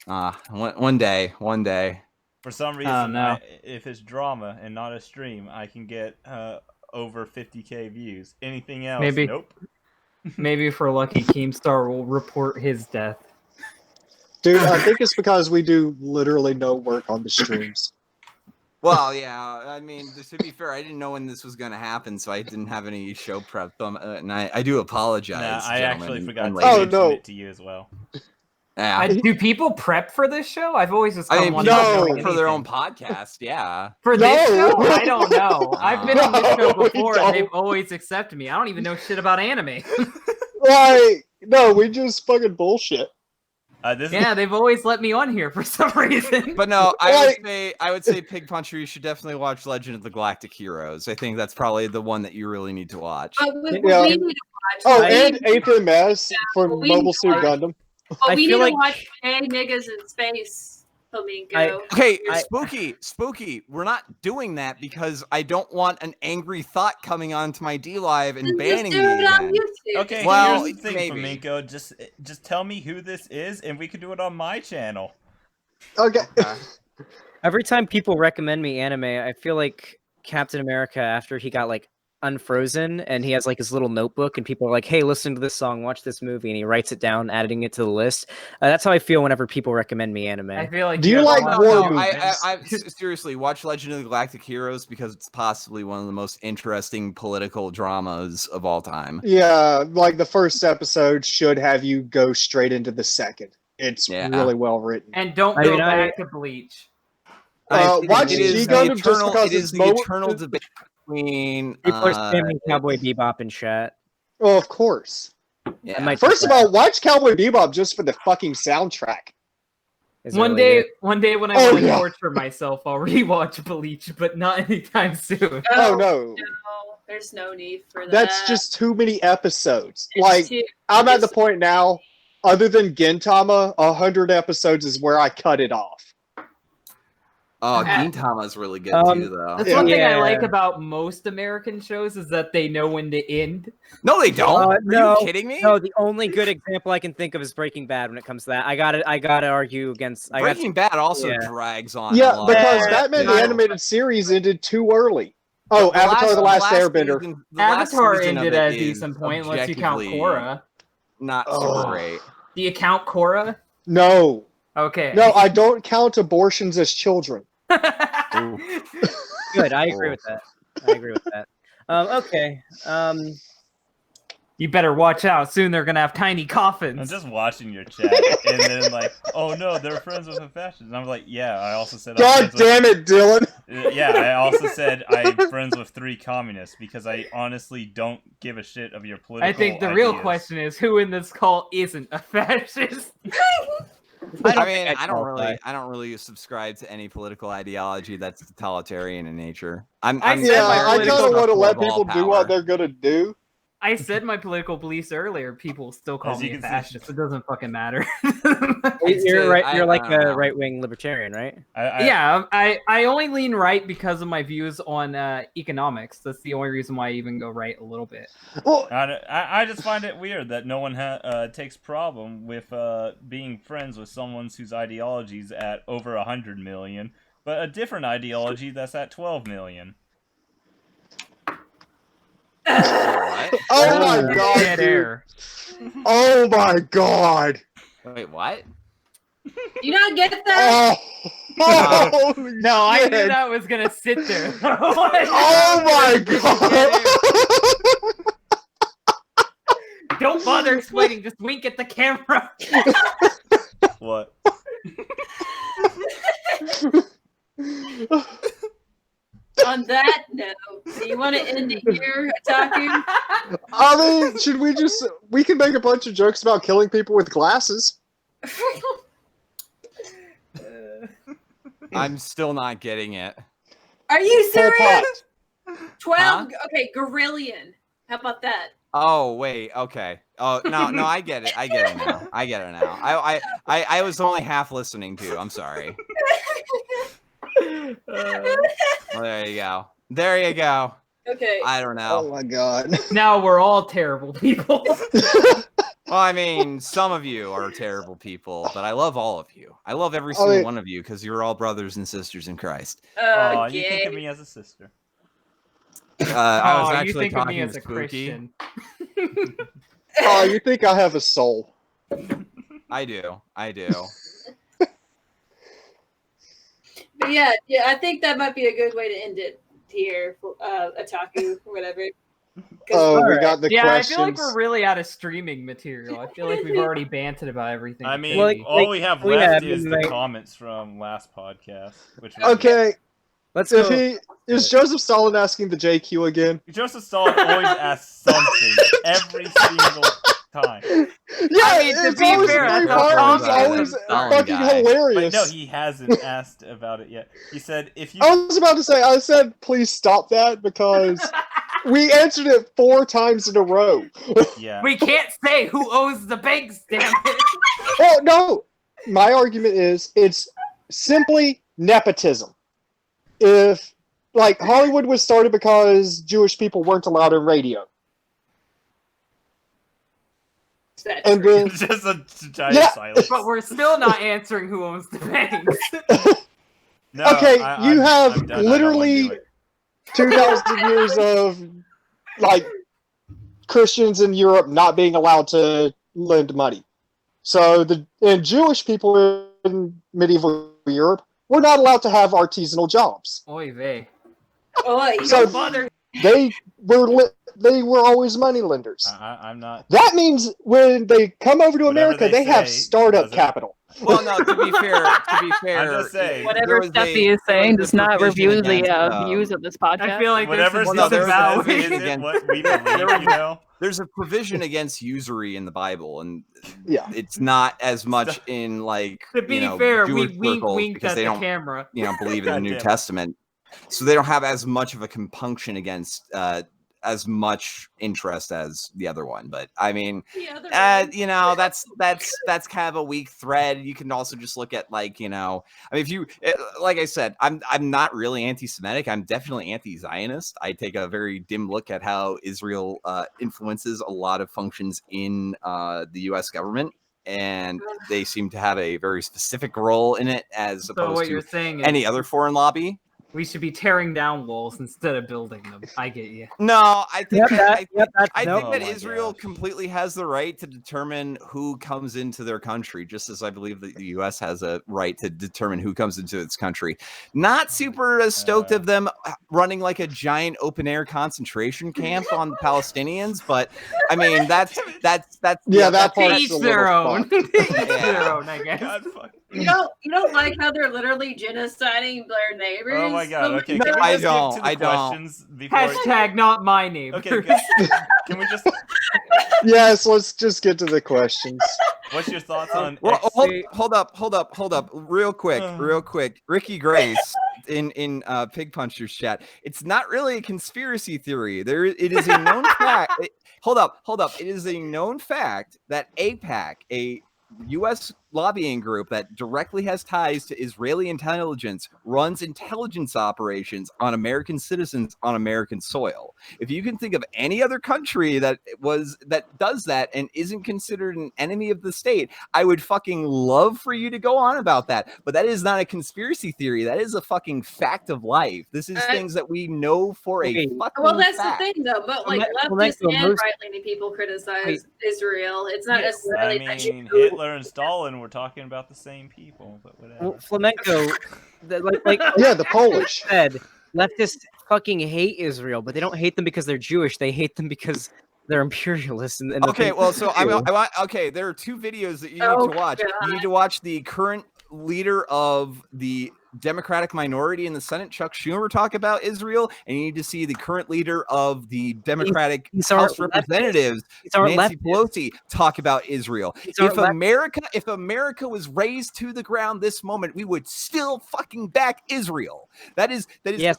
One day. For some reason, no. if it's drama and not a stream, I can get over 50k views. Anything else? Maybe. Nope. Maybe for lucky, Keemstar will report his death. Dude, I think it's because we do literally no work on the streams. Well, yeah. I mean, to be fair, I didn't know when this was going to happen, so I didn't have any show prep. And I do apologize. Nah, I actually gentlemen forgot and to Oh, mention no. it to you as well. Yeah. Do people prep for this show? I've always just I come mean, one no, not knowing for their anything. own podcast, yeah. For this No. show, I don't know. I've been on this show No, we before, and they've don't. always accepted me. I don't even know shit about anime. Like, no, we just fucking bullshit. This Yeah, they've always let me on here for some reason. But no, Like- I would say Pigpuncher, you should definitely watch Legend of the Galactic Heroes. I think that's probably the one that you really need to watch. But we Yeah. need to watch. Oh, we and need to 8th MS from we Mobile need Suit to- Gundam. But I we feel need like- to watch Hey Niggas in Space, Flamingo. Okay, I- spooky. We're not doing that because I don't want an angry thought coming onto my D Live and Then banning just me do it on again. YouTube. Okay, Well, here's the thing, maybe. Flamenco. Just tell me who this is, and we can do it on my channel. Okay. Every time people recommend me anime, I feel like Captain America after he got like unfrozen and he has like his little notebook and people are like, hey, listen to this song, watch this movie, and he writes it down, adding it to the list. That's how I feel whenever people recommend me anime. I feel like Do you have like a lot war of movies? confidence. Seriously, watch Legend of the Galactic Heroes because it's possibly one of the most interesting political dramas of all time. Yeah, like the first episode should have you go straight into the second. It's Yeah. really well written. And don't I go mean, back to Bleach. Watch It is G Gundam the just eternal, because it it's is the Mo- eternal debate between. People are spamming Cowboy Bebop in chat. Oh, of course. Yeah. First of all, watch Cowboy Bebop just for the fucking soundtrack. One day when I want to torture myself, I'll rewatch Bleach, but not anytime soon. Oh no. There's no need for that. That's just too many episodes. It's I'm at the point now, other than Gintama, 100 episodes is where I cut it off. Oh, Gintama is really good too, though. That's one thing I like about most American shows is that they know when to end. No, they don't. Are no, you kidding me? No, the only good example I can think of is Breaking Bad when it comes to that. I gotta argue against Breaking Bad also drags on. Yeah, because Batman the Animated Series ended too early. Oh, Avatar: The Last Airbender. Avatar ended at a decent point, unless you count Korra. Not super great. Do you count Korra? No. Okay. No, I don't count abortions as children. Good, I agree with that. Okay. You better watch out. Soon they're gonna have tiny coffins. I'm just watching your chat, and then like, oh no, they're friends with a fascist. And I'm like, yeah. I also said, God damn it, Dylan. Yeah, I also said I'm friends with 3 communists because I honestly don't give a shit of your political. I think the real question is who in this call isn't a fascist. I don't really subscribe to any political ideology that's totalitarian in nature. I kind of want to let people do what they're gonna do. I said my political beliefs earlier. People still call me a fascist. It doesn't fucking matter. You're right. You're like a right-wing libertarian, right? I only lean right because of my views on economics. That's the only reason why I even go right a little bit. Well, I just find it weird that no one takes problem with being friends with someone whose ideology's at over 100 million, but a different ideology that's at 12 million. What? Oh my god! Dead air. Oh my god! Wait, what? You not get that? Oh, no, I knew that was gonna sit there. Oh my god! Don't bother explaining. Just wink at the camera. What? On that note, do you want to end it here, Otaku? I mean, should we just... We can make a bunch of jokes about killing people with glasses. I'm still not getting it. Are you serious? 12? Huh? Okay, Gorillion. How about that? Oh, wait, okay. Oh, no, I get it. I get it now. I was only half listening to you. I'm sorry. Well, there you go. Okay. I don't know. Oh my god. Now we're all terrible people. Well, I mean, some of you are terrible people, but I love all of you. I love every single one of you because you're all brothers and sisters in Christ. You think of me as a sister. I was actually you think talking of me as to a Spooky. Christian. Oh, you think I have a soul? I do. But yeah, I think that might be a good way to end it here, Otaku, or whatever. Oh, we got the questions. I feel like we're really out of streaming material. I feel like we've already banted about everything. I mean, all we have left is the comments from last podcast. Okay. Let's go. Is Joseph Stalin asking the JQ again? Joseph Stalin always asks something every single time. Yeah, I mean, to be fair, it's always fucking hilarious. But no, he hasn't asked about it yet. He said, if you... I was about to say, I said, please stop that, because we answered it 4 times in a row. Yeah. We can't say who owns the banks, damn it. Oh, no. My argument is, it's simply nepotism. If, like, Hollywood was started because Jewish people weren't allowed on radio. And then, just a giant silence. But we're still not answering who owns the banks. No, okay, you have literally 2,000 years of, like, Christians in Europe not being allowed to lend money. So, and Jewish people in medieval Europe were not allowed to have artisanal jobs. Oy vey. Oy. So, they were always money lenders. I'm not. That means when they come over to America, they have startup capital. Well, no. To be fair, I'm just saying. Whatever Steffi is saying does not review the views of this podcast. I feel like whatever there's isn't what we believe, you know. There's a provision against usury in the Bible, and yeah, it's not as much in like to be fair, Jewish we circles winked because at they the don't camera. Believe in the New Testament, so they don't have as much of a compunction against as much interest as the other one. But I mean, that's kind of a weak thread. You can also just look at like, I mean, if you, like I said, I'm not really anti-Semitic. I'm definitely anti-Zionist. I take a very dim look at how Israel influences a lot of functions in the U.S. government. And they seem to have a very specific role in it as opposed to any other foreign lobby. We should be tearing down walls instead of building them. I get you. No, I think that Israel completely has the right to determine who comes into their country, just as I believe that the U.S. has a right to determine who comes into its country. Not super stoked of them running like a giant open air concentration camp on the Palestinians, but I mean that's that part's each their own. Their own, I guess. God, fuck. You don't like how they're literally genociding their neighbors? Oh my god, okay. No, I don't. Hashtag not my neighbor. Okay, can we just... Yes, let's just get to the questions. What's your thoughts on... Well, hold up. Real quick. Ricky Grace in Pigpuncher's chat. It's not really a conspiracy theory. It is a known fact. Hold up. It is a known fact that AIPAC, a U.S. lobbying group that directly has ties to Israeli intelligence, runs intelligence operations on American citizens on American soil. If you can think of any other country that does that and isn't considered an enemy of the state, I would fucking love for you to go on about that. But that is not a conspiracy theory. That is a fucking fact of life. This is things that we know for a fucking that's fact. the thing, though. But like leftist and right-leaning people criticize Israel. It's not necessarily. I mean, Hitler and Stalin were talking about the same people, but whatever. Well, Flamenco, the Polish said, leftists fucking hate Israel, but they don't hate them because they're Jewish. They hate them because they're imperialists. And okay, well, so there are two videos that you need to watch. God. You need to watch the current leader of the Democratic minority in the Senate, Chuck Schumer, talk about Israel, and you need to see the current leader of the Democratic House Representatives, Nancy Pelosi, talk about Israel. If America was razed to the ground this moment, we would still fucking back Israel. That is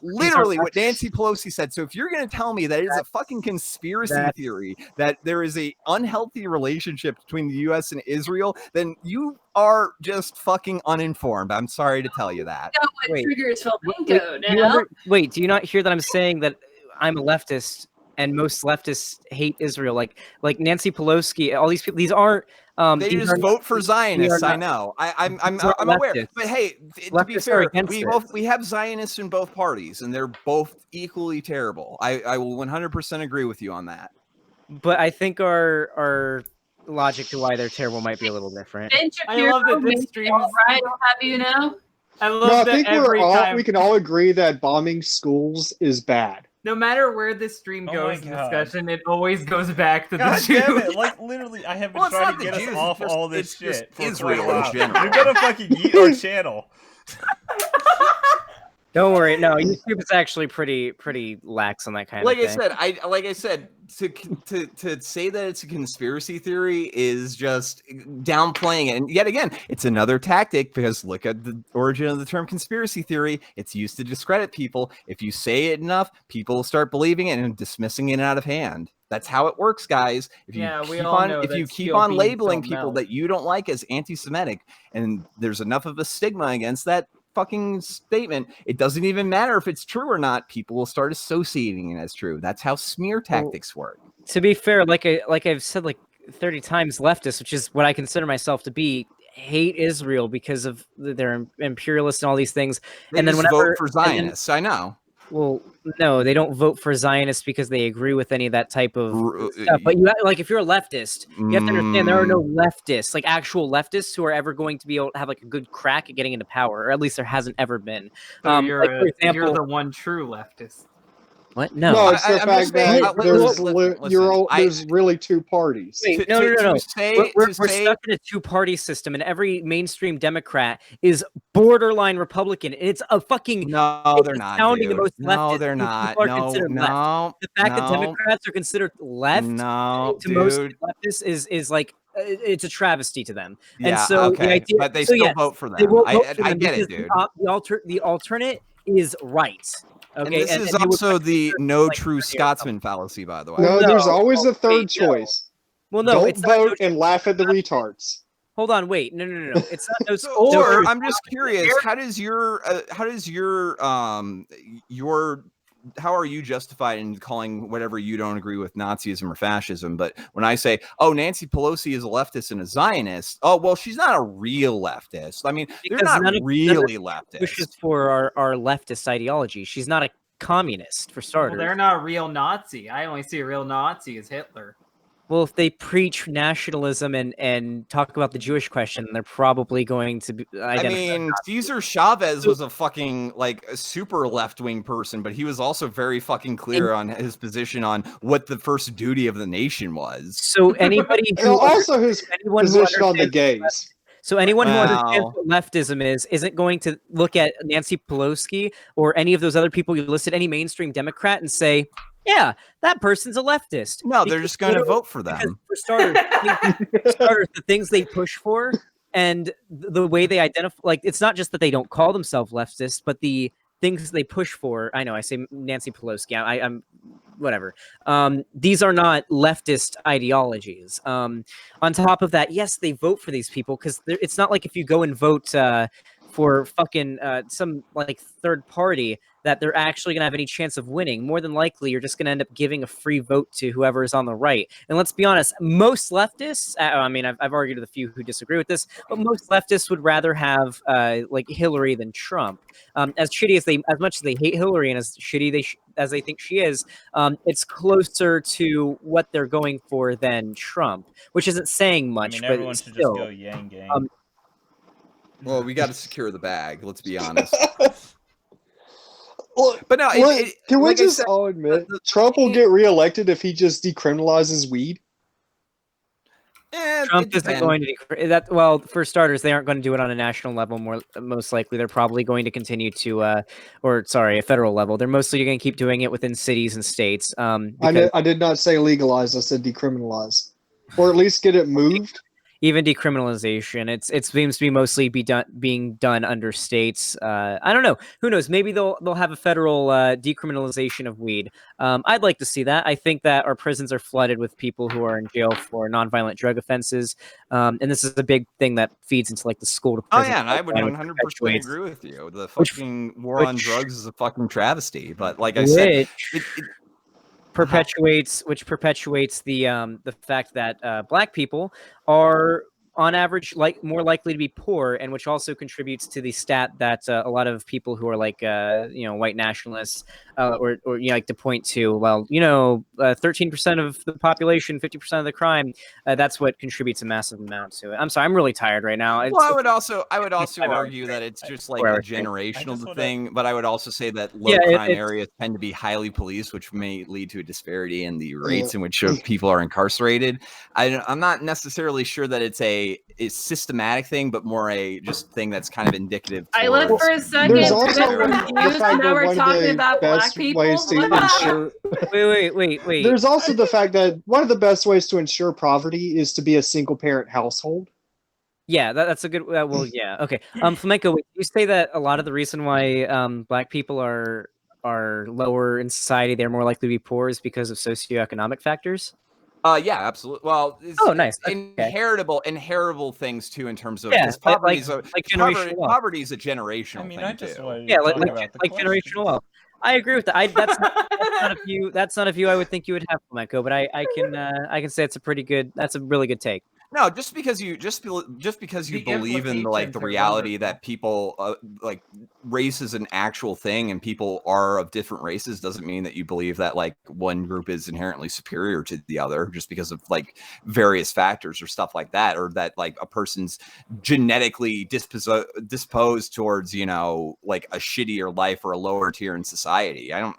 literally what Nancy Pelosi said. So if you're going to tell me that it is a fucking conspiracy theory that there is a unhealthy relationship between the U.S. and Israel, then you are just fucking uninformed. I'm sorry to tell you that. Triggers Flamenco now. Wait, do you not hear that I'm saying that I'm a leftist and most leftists hate Israel? Like Nancy Pelosi, all these people. These aren't. They just vote for Zionists. I know. I'm aware. But hey, to be fair, we have Zionists in both parties, and they're both equally terrible. I will 100% agree with you on that. But I think our logic to why they're terrible might be a little different. I love that this stream is right. Have you know? I love that every time we can all agree that bombing schools is bad. No matter where this stream goes in discussion, it always goes back to the Jews. Damn it. Like literally, I have been trying to get us off all this shit. Israel in general. You're gonna fucking eat our channel. Don't worry. No, YouTube is actually pretty lax on that kind of thing. Like I said, to say that it's a conspiracy theory is just downplaying it. And yet again, it's another tactic because look at the origin of the term conspiracy theory. It's used to discredit people. If you say it enough, people will start believing it and dismissing it out of hand. That's how it works, guys. If you keep on labeling people that you don't like as anti-Semitic, and there's enough of a stigma against that fucking statement, it doesn't even matter if it's true or not. People will start associating it as true. That's how smear tactics work. To be fair, like I've said like 30 times, leftists, which is what I consider myself to be, hate Israel because of their imperialists and all these things. And then vote for Zionists. I know. Well, no, they don't vote for Zionists because they agree with any of that type of stuff. But if you're a leftist, you have to understand there are no leftists, like actual leftists, who are ever going to be able to have like a good crack at getting into power, or at least there hasn't ever been. So you're the one true leftist. What? No, No, it's the I'm fact just saying, that listen, there's really two parties. Wait, no. We're stuck in a two-party system, and every mainstream Democrat is borderline Republican. And it's a fucking No, they're not. Sounding Dude. the most leftist. No, they're not. Left. The fact that Democrats are considered left to most leftists is like it's a travesty to them. Yeah, and so okay, the idea, but they still vote for them. I get it, dude. The alternate is right. Okay, and this is also the no true Scotsman fallacy, by the way. No, there's always a third choice. Well, no, don't it's vote and laugh at the retards. Hold on, wait, no. It's not no. Or I'm just curious, how are you justified in calling whatever you don't agree with Nazism or fascism? But when I say, oh, Nancy Pelosi is a leftist and a Zionist, oh, well, she's not a real leftist. I mean, they're not really leftist. Pushes for our leftist ideology. She's not a communist, for starters. Well, they're not a real Nazi. I only see a real Nazi as Hitler. Well, if they preach nationalism and talk about the Jewish question, they're probably going to be. I mean, Cesar Chavez was a fucking a super left-wing person, but he was also very fucking clear on his position on what the first duty of the nation was. So anybody who also his position on the gays. So anyone who understands what leftism isn't going to look at Nancy Pelosi or any of those other people you listed, any mainstream Democrat, and say, yeah, that person's a leftist. No, they're just going to vote for them. For starters, the things they push for and the way they identify, it's not just that they don't call themselves leftists, but the things they push for. I know I say Nancy Pelosi. I'm whatever. These are not leftist ideologies. On top of that, yes, they vote for these people because it's not like if you go and vote for fucking some third party that they're actually going to have any chance of winning. More than likely, you're just going to end up giving a free vote to whoever is on the right. And let's be honest, most leftists, I mean, I've argued with a few who disagree with this, but most leftists would rather have Hillary than Trump. As much as they hate Hillary and as shitty as they think she is, it's closer to what they're going for than Trump, which isn't saying much. I mean, but everyone should just go Yang Gang. Well, we got to secure the bag. Let's be honest. But no, can we just all admit Trump will get reelected if he just decriminalizes weed? Trump isn't going to that. Well, for starters, they aren't going to do it on a national level. Most likely, they're probably going to continue to, a federal level. They're mostly going to keep doing it within cities and states. I did not say legalize. I said decriminalize, or at least get it moved. Even decriminalization, it seems to be mostly being done under states. I don't know. Who knows? Maybe they'll have a federal decriminalization of weed. I'd like to see that. I think that our prisons are flooded with people who are in jail for nonviolent drug offenses, and this is a big thing that feeds into the school to prison. Oh yeah, and I would 100% agree with you. The fucking war on drugs is a fucking travesty. But like I said, perpetuates the fact that black people are on average more likely to be poor, and which also contributes to the stat that a lot of people who are white nationalists or like to point to 13% of the population, 50% of the crime, that's what contributes a massive amount to it. I'm sorry, I'm really tired right now. Well, I would also argue that it's just a generational thing, but I would also say that low crime areas tend to be highly policed, which may lead to a disparity in the rates in which people are incarcerated. I'm not necessarily sure that it's a systematic thing, but more a just thing that's kind of indicative. I looked for a second. There's also now we're talking about black people. Ways to ensure... Wait. There's also the fact that one of the best ways to ensure poverty is to be a single parent household. Yeah, that's a good. Yeah, okay. Flamenco, you say that a lot of the reason why black people are lower in society, they're more likely to be poor, is because of socioeconomic factors. Yeah, absolutely. Well, it's nice. Inheritable things too, in terms of poverty is a generational thing too. Yeah, like generational wealth. I agree with that. That's not a view I would think you would have, Flamenco, but I can say that's a really good take. No, just because you believe in the reality that people race is an actual thing and people are of different races doesn't mean that you believe that one group is inherently superior to the other just because of various factors or stuff like that, or that a person's genetically disposed towards a shittier life or a lower tier in society. I don't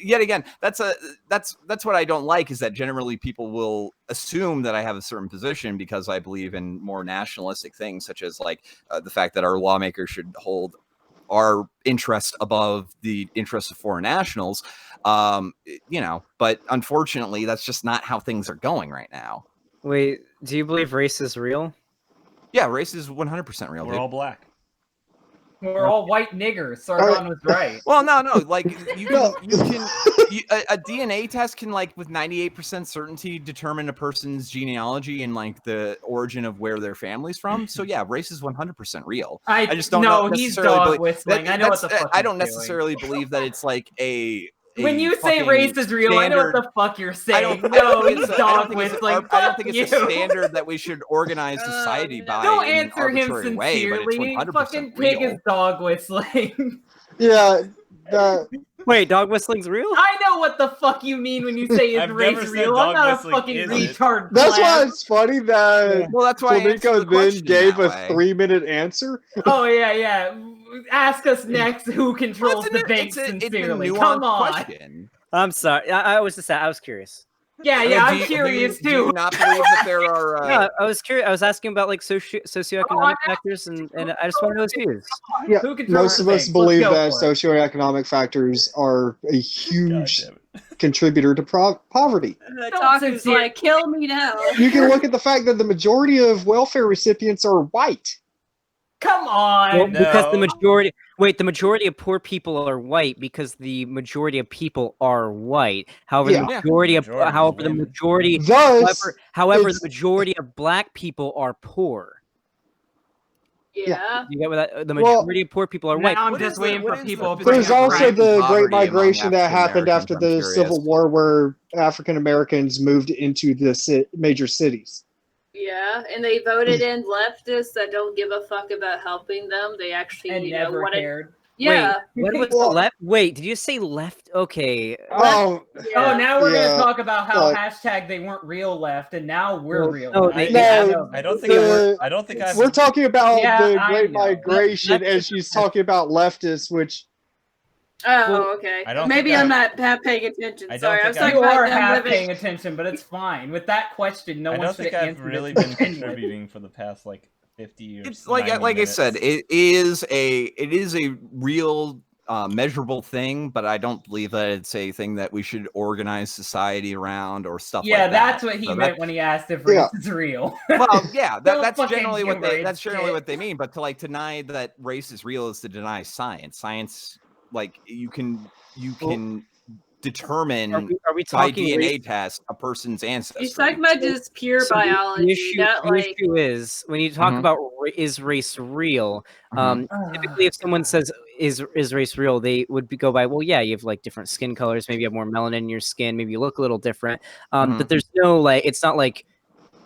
yet again, that's what I don't like, is that generally people will assume that I have a certain position because I believe in more nationalistic things, such as like the fact that our lawmakers should hold our interests above the interests of foreign nationals. But unfortunately, that's just not how things are going right now. Wait, do you believe race is real? Yeah, race is 100% real. We're all black. We're all white niggers. Sargon was right. Well, no, like you can a DNA test can, like, with 98% certainty determine a person's genealogy and like the origin of where their family's from. So yeah, race is 100% real. I just don't know. He's dog whistling. I know what the fuck. I don't necessarily believe that it's like a. When you say race is real, I know what the fuck you're saying. He's dog whistling. I don't think it's a standard that we should organize society by. Don't answer him sincerely. Fucking pig is dog whistling. Yeah. Wait, dog whistling's real? I know what the fuck you mean when you say is race real. I'm not a fucking retard. That's why it's funny that that's why Flamingo then gave a 3-minute answer. Oh yeah. Ask us next who controls the bank sincerely. Come on. Question. I'm sorry. I was curious. Yeah, I'm curious too. Do you not believe that there are? No, I was curious. I was asking about like socioeconomic factors, and I just want to know his views. Yeah, most of us believe that socioeconomic factors are a huge contributor to poverty. Talking's like, kill me now. You can look at the fact that the majority of welfare recipients are white. Come on. Well, because the majority of poor people are white because the majority of people are white. However, the majority of black people are poor. Yeah. You get what that? The majority of poor people are white. I'm just waiting for people. There's also the Great Migration that happened after the Civil War, where African Americans moved into the major cities. Yeah, and they voted in leftists that don't give a fuck about helping them. They actually never cared. Yeah. Wait, when was the left? Wait, did you say left? Okay. Now we're gonna talk about how hashtag they weren't real left, and now we're real. I don't think we're talking about the Great Migration, and she's talking about leftists, which. Oh, okay. Maybe I'm not half paying attention. Sorry, I was talking about half paying attention, but it's fine. With that question, no one should have answered. I've really been contributing for the past 50 years. It's like I said, it is a real measurable thing, but I don't believe that it's a thing that we should organize society around or stuff like that. Yeah, that's what he meant when he asked if race is real. Well, yeah, that's generally what they mean. But to deny that race is real is to deny science. Science. Like you can determine are we by talking DNA test a person's ancestry. You're talking about just pure biology. The issue is when you talk about is race real. Typically, if someone says is race real, they would go by, well, yeah, you have like different skin colors, maybe you have more melanin in your skin, maybe you look a little different. But there's no it's not like.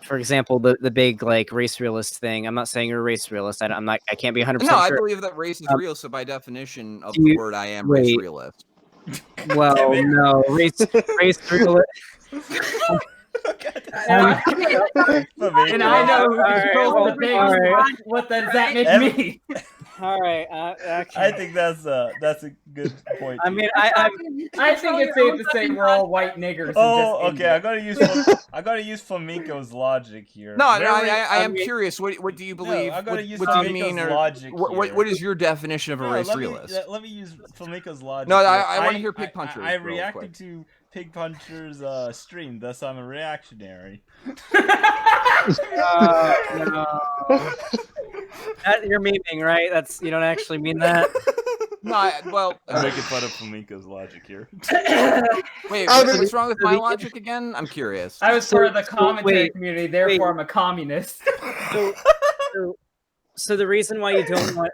For example, the big like race realist thing. I'm not saying you're a race realist. I can't be 100%. No, I believe that race is real. So by definition of the word, I am race realist. Well, no, race realist. And I know who controls the thing. What does that make me? All right. I think that's a good point. I mean, I think it's safe to say we're all white niggers. Oh, okay. I gotta use Flamenco's logic here. No, I am curious. What do you believe? I gotta use what do you mean? Logic what is your definition of a race realist? Let me use Flamenco's logic. No, I want to hear Pigpuncher. I reacted to Pigpuncher's stream, thus I'm a reactionary. No. You're memeing, right? You don't actually mean that. No, well, I'm making fun of Flamenco's logic here. Wait, what's wrong with my logic again? I'm curious. I was part of the commentary community, therefore I'm a communist. So the reason why you don't want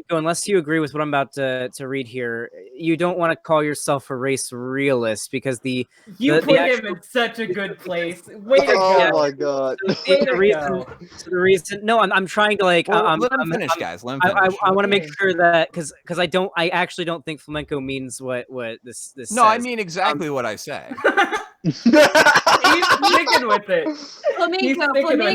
unless you agree with what I'm about to read here, you don't want to call yourself a race realist because you put him in such a good place. Way to go! Oh my god! The reason. No, I'm trying to let him finish, guys. Let him finish. I want to make sure that because I actually don't think flamenco means what this. No, says. I mean exactly what I say. He's sticking with it. Flamingo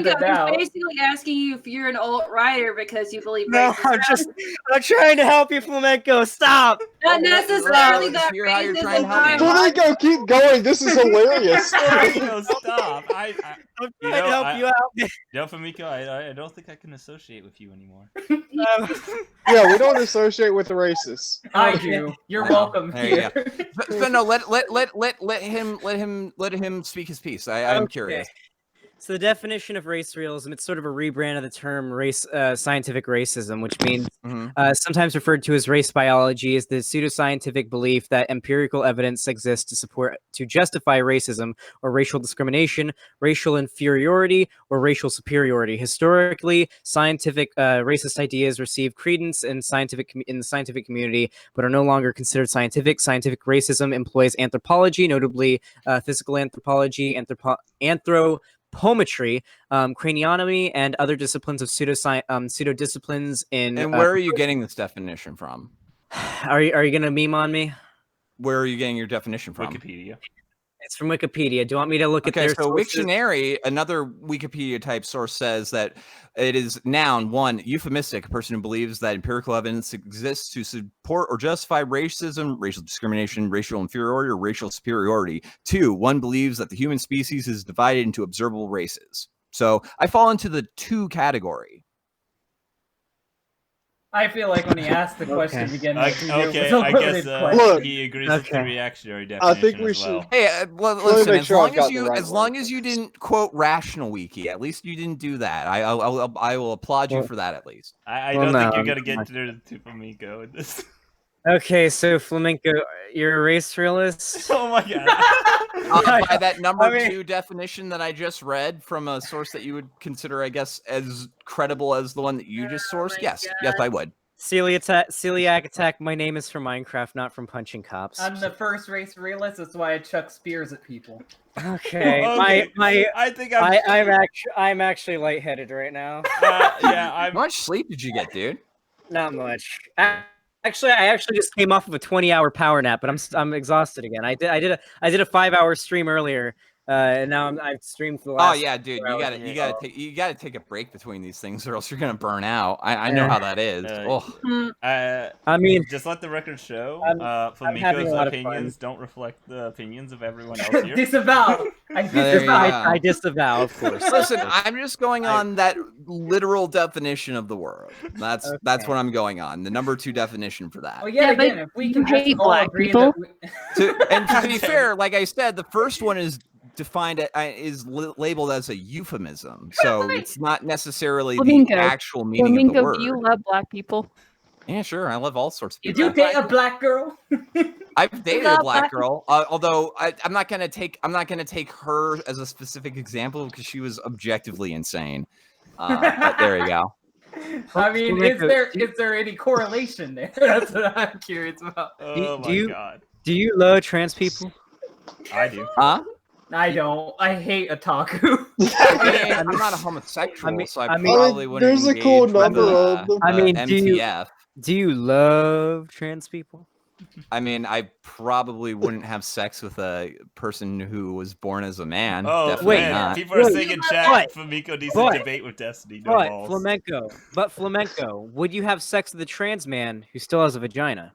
is basically asking you if you're an alt-righter because you believe racism. I'm trying to help you, Flamenco. Stop. Not necessarily that racism. Flamingo, keep going. This is hilarious. Flamingo, stop. I'm trying to help you out. No, Flamingo, I don't think I can associate with you anymore. Yeah, we don't associate with the racists. I do. You're welcome. There you go. So no, let him speak his piece. I'm curious. So the definition of race realism, it's sort of a rebrand of the term scientific racism, which means sometimes referred to as race biology, is the pseudoscientific belief that empirical evidence exists to justify racism or racial discrimination, racial inferiority, or racial superiority. Historically, scientific racist ideas receive credence in the scientific community, but are no longer considered scientific. Scientific racism employs anthropology, notably physical anthropology, anthropometry, craniotomy, and other disciplines of pseudo disciplines in. And where are you getting this definition from? Are you gonna meme on me? Where are you getting your definition from? Wikipedia. It's from Wikipedia. Do you want me to look at their sources? Wiktionary, another Wikipedia type source, says that it is noun 1, euphemistic, a person who believes that empirical evidence exists to support or justify racism, racial discrimination, racial inferiority, or racial superiority. 2, one believes that the human species is divided into observable races. So I fall into the 2 category. I feel like when he asked the question again, I guess Look, he agrees with the reactionary definition. I think we should. Well. Hey, listen. As long as you didn't quote Rational Wiki, at least you didn't do that. I will applaud you for that at least. I don't think you're gonna get to Flamingo with this. Okay, so Flamenco, you're a race realist. Oh my god! By that number 2 definition that I just read from a source that you would consider, I guess, as credible as the one that you just sourced, yes, I would. Celiac attack. My name is from Minecraft, not from punching cops. I'm the first race realist. That's why I chuck spears at people. Okay, I'm actually lightheaded right now. How much sleep did you get, dude? Not much. Actually, I just came off of a 20-hour power nap, but I'm exhausted again. I did a 5-hour stream earlier, and now I've streamed for the last. Oh yeah, dude, you gotta take a break between these things, or else you're gonna burn out. I know how that is. I mean, just let the record show. Flamingo's opinions don't reflect the opinions of everyone else here. Disavow. I disavow, of course. Listen, I'm just going on that literal definition of the word. That's what I'm going on. The number 2 definition for that. Well, again, if we can hate all black agree people. And to be fair, like I said, the first one is defined labeled as a euphemism, so it's not necessarily the actual meaning of the word. Do you love black people? Yeah, sure. I love all sorts of people. Did you date a black girl? I've dated a black girl, although I'm not gonna take her as a specific example because she was objectively insane. But there you go. I mean, is there any correlation there? That's what I'm curious about. Oh my god. Do you love trans people? I do. Huh? I don't. I hate otaku. I'm not a homosexual, so I probably wouldn't. There's a cool number of them. MTF. Do you love trans people? I mean, I probably wouldn't have sex with a person who was born as a man. Oh, definitely man. not. People are saying in chat, Flamingo needs to debate with Destiny. Flamenco, would you have sex with a trans man who still has a vagina?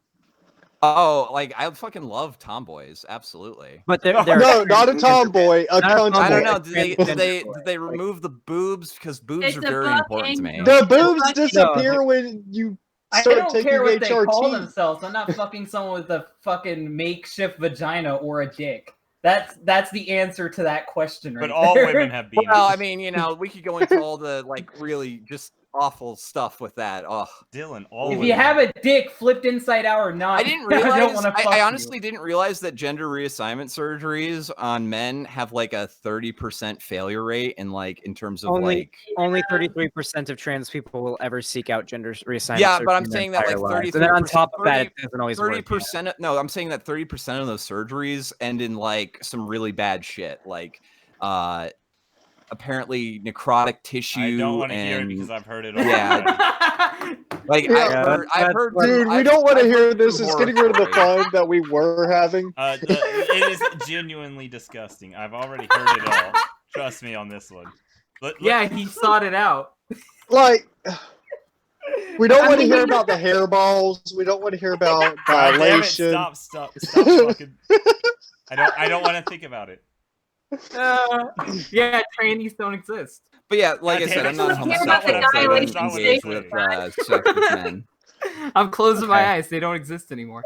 Oh, like I fucking love tomboys, absolutely. But they're no, not a tomboy, a cunt boy. I don't know. Did they remove the boobs because boobs are very important to me? The boobs disappear when you I start don't taking care what they call HRT. themselves. I'm not fucking someone with a fucking makeshift vagina or a dick. That's the answer to that question, right? But all women have beans. Well, I mean, we could go into all the really just awful stuff with that. Oh, Dylan, if you have a dick flipped inside out or not, I didn't realize. I honestly didn't realize that gender reassignment surgeries on men have like a 30% failure rate, and in terms of only 33% of trans people will ever seek out gender reassignment. Yeah, but I'm saying that 30%. And then on top of that, it doesn't always 30%. work. No, I'm saying that 30% of those surgeries end in some really bad shit, apparently necrotic tissue. I don't want to hear it and because I've heard it all. yeah, like I've heard. Dude, we don't want to hear this. It's getting rid of the fun that we were having. It is genuinely disgusting. I've already heard it all. Trust me on this one. Yeah, he sought it out. Like, we don't want to hear about the hairballs. We don't want to hear about dilation. Stop fucking. I don't want to think think about it. Yeah, trannies don't exist. But yeah, like I said, I'm not engaged with sex with men. I'm closing my eyes. They don't exist anymore.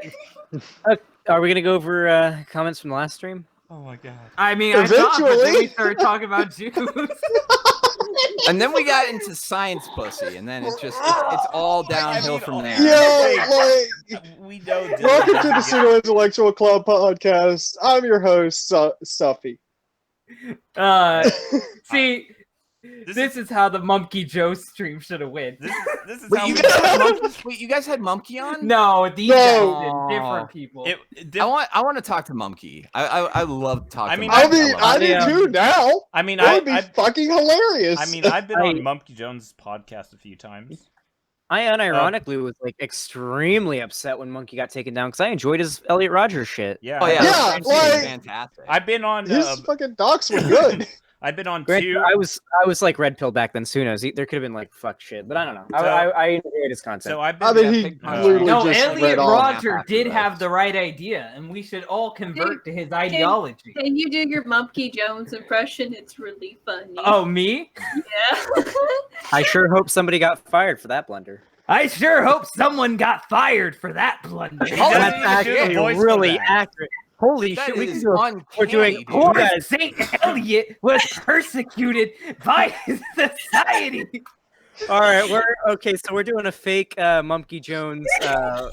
Are we gonna go over comments from the last stream? Oh my god. I mean, eventually we started talking about Jews. And then we got into science pussy, and then it's all downhill from there. Yeah, like, we know. Welcome to the Pseudo Intellectual Club podcast. I'm your host, Stuffy. See, this is how the Mumkey Joe stream should have went. This is Wait, how you guys had Mumkey on? No, these guys did. Different people. I want to talk to Mumkey. I love talking. I do too now. I mean, that would be fucking hilarious. I mean, I've been on Mumkey Jones' podcast a few times. I unironically was like extremely upset when Monkey got taken down because I enjoyed his Elliot Rogers shit. Yeah, yeah, like, fantastic. I've been on his fucking docs were good. I've been on Granted, two. I was like red pill back then. So who knows? There could have been like fuck shit, but I don't know. I enjoyed his content. So I've been. I mean, he literally no, just Elliot read all Roger did have the right idea, and we should all convert to his ideology. Can you do your Mumkey Jones impression? It's really funny. Oh, me? Yeah. I sure hope somebody got fired for that blunder. I sure hope someone got fired for that blunder. That's actually really accurate. Holy that shit, we is we're doing poor Saint Elliot was persecuted by society. All right, so we're doing a fake Mumkey Jones.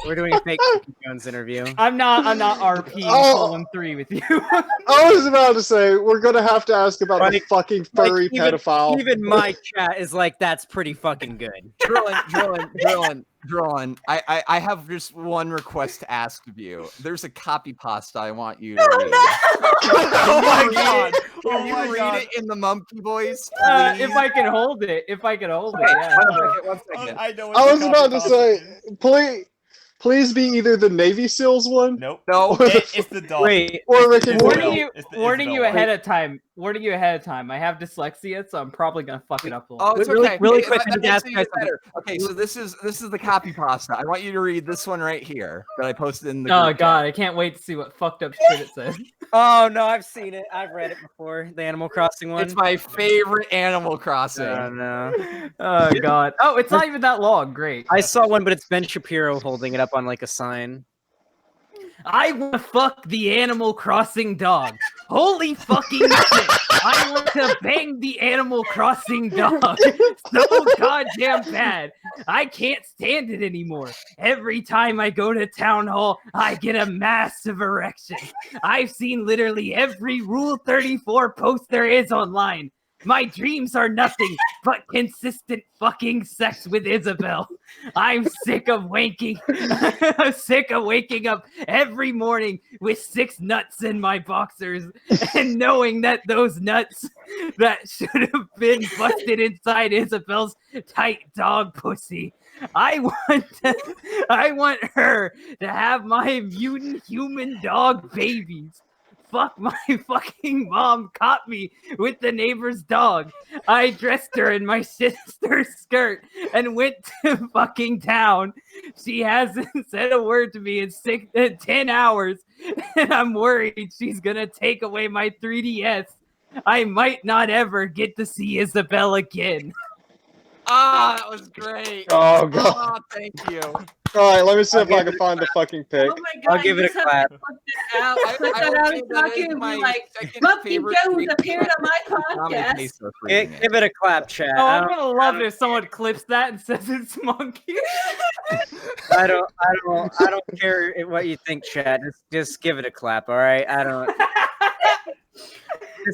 We're doing a fake Mumkey Jones interview. I'm not RP colon 3 with you. I was about to say we're gonna have to ask about the fucking furry pedophile. Even my chat is like, that's pretty fucking good. Drillin, I have just one request to ask of you. There's a copy pasta I want you to read. Oh my god! Can you read it in the Mumkey voice? If I can hold it. Yeah. One second. I was about to say, please be either the Navy SEALs one. Nope. No. It's the dog. Wait. Or Rick and warning you ahead of time. I have dyslexia, so I'm probably gonna fuck it up a little. Oh, it's okay. Really quick. Okay, so this is the copy pasta. I want you to read this one right here that I posted in the. Oh god, I can't wait to see what fucked up shit it says. Oh no, I've seen it. I've read it before. The Animal Crossing one. It's my favorite Animal Crossing. Oh no. Oh god. Oh, it's not even that long. Great. I saw one, but it's Ben Shapiro holding it up on like a sign. I want to fuck the Animal Crossing dog. Holy fucking shit. I want to bang the Animal Crossing dog. So goddamn bad. I can't stand it anymore. Every time I go to town hall, I get a massive erection. I've seen literally every Rule 34 post there is online. My dreams are nothing but consistent fucking sex with Isabel. I'm sick of wanking. I'm sick of waking up every morning with 6 nuts in my boxers and knowing that those nuts that should have been busted inside Isabel's tight dog pussy. I want her to have my mutant human dog babies. Fuck, my fucking mom caught me with the neighbor's dog. I dressed her in my sister's skirt and went to fucking town. She hasn't said a word to me in 10 hours, and I'm worried she's gonna take away my 3DS. I might not ever get to see Isabel again. Ah, that was great. Oh god. Oh, thank you. All right, let me see if I can find the fucking pic. Oh my god! I'll give it a clap. Put that out and talk to me like, Mumkey Jones appeared on my podcast. Give it a clap, chat. Oh, I'm gonna love it if someone clips that and says it's Monkey. I don't care what you think, chat. Just give it a clap, all right? I don't.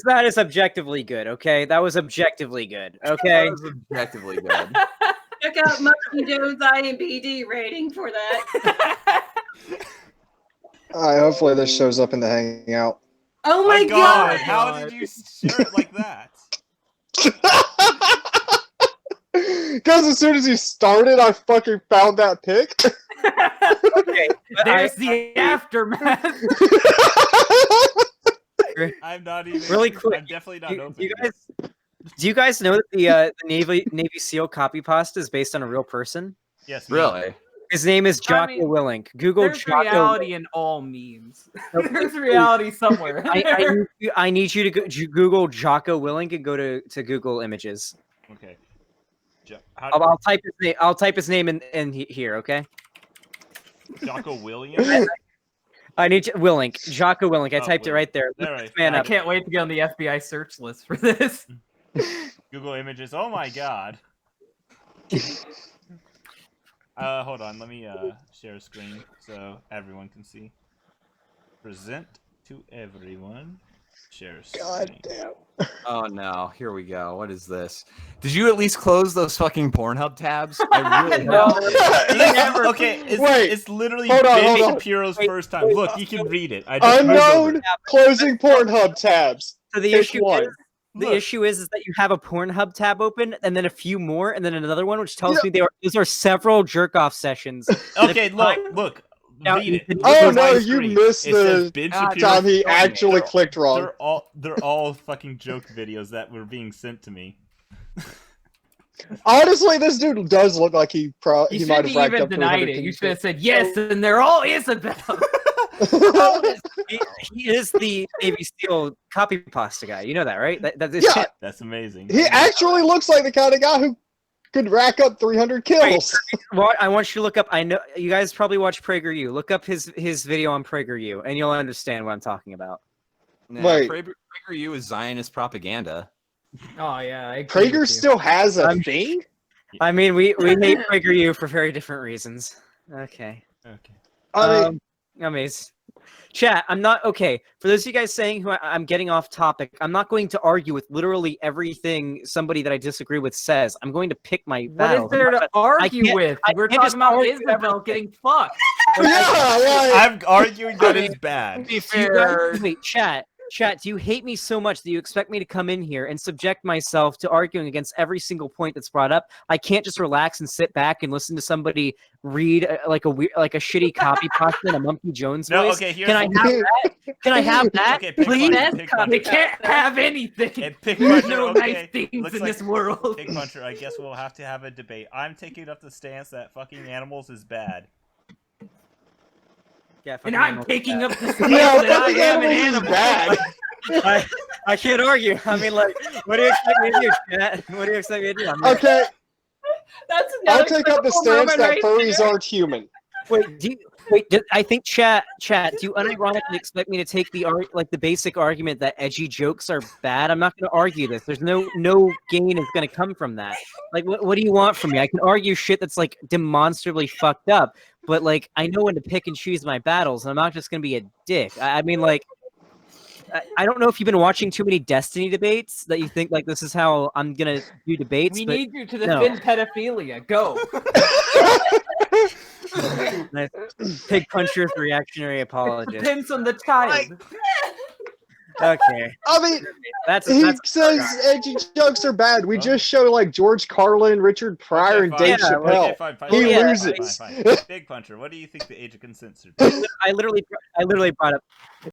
That is objectively good, okay? That was objectively good, okay? That was objectively good. Check out Mumkey Jones' IMDb rating for that. All right, hopefully this shows up in the Hangout. Oh my god! How did you share it like that? Because as soon as you started, I fucking found that pic. Okay, There's the aftermath. I'm not even really quick. I'm definitely not open. Do you guys know that the Navy SEAL copy pasta is based on a real person? Yes. Really? His name is Jocko I mean, Willink. Google There's Jocko. reality in all memes. There's reality somewhere. I need you to Google Jocko Willink and go to Google Images. Okay. I'll type his name. I'll type his name in here. Okay. Jocko Williams. I need Willink. Jocko Willink. I typed it right there. Right. Man, I can't wait to get on the FBI search list for this. Google Images. Oh my god. Hold on. Let me share a screen so everyone can see. Present to everyone. Share screen. God damn. Oh no, here we go. What is this? Did you at least close those fucking Pornhub tabs? I really No. Okay, it's literally Ben Shapiro's first time. Look, you can read it. I just Unknown closing Pornhub tabs. So the issue is that you have a Pornhub tab open, and then a few more, and then another one, which tells me those are several jerk-off sessions. Okay, look. Read it. Oh no, you missed the time he actually clicked wrong. They're all fucking joke videos that were being sent to me. Honestly, this dude does look like he might have racked even up denied it. You should have said yes, and they're all Isabel. He is the Navy SEAL copy pasta guy. You know that, right? That's amazing. He actually looks like the kind of guy who could rack up 300 kills. Well, I want you to look up. I know you guys probably watch PragerU. Look up his video on PragerU, and you'll understand what I'm talking about. Wait. PragerU is Zionist propaganda. Oh yeah, Prager still has a thing? I mean, we hate PragerU for very different reasons. Okay. Amazing. Chat, I'm not okay. For those of you guys saying who I'm getting off topic, I'm not going to argue with literally everything somebody that I disagree with says. I'm going to pick my battles. What is there to argue with? We're talking about Isabel getting fucked. I'm arguing that it's bad. Be fair. Wait, Chat, do you hate me so much that you expect me to come in here and subject myself to arguing against every single point that's brought up? I can't just relax and sit back and listen to somebody read like a shitty copy pasta in a Monkey Jones voice. Okay, Can I have that? Can I have that? Okay, please? They can't have anything. There's no nice things in this world. Pigpuncher, I guess we'll have to have a debate. I'm taking up the stance that fucking animals is bad. Yeah, and I'm taking up the stance that I am an animal. Bad. I can't argue. I mean, like, what do you expect me to do, Chat? What do you expect me to do? Okay. That's I'll take up the stance that furries aren't human. I think chat. Do you unironically expect me to take the basic argument that edgy jokes are bad? I'm not going to argue this. There's no gain is going to come from that. Like, what do you want from me? I can argue shit that's like demonstrably fucked up, but like I know when to pick and choose my battles, and I'm not just going to be a dick. I mean, like, I don't know if you've been watching too many Destiny debates that you think like this is how I'm gonna do debates. We need you to defend pedophilia. Go. Pigpuncher's reactionary apologist. Depends on the child. Okay. I mean, he says edgy jokes are bad. We just show like George Carlin, Richard Pryor, and Dave Chappelle. Fine. He loses. Pigpuncher, what do you think the age of consent should be? I literally brought up.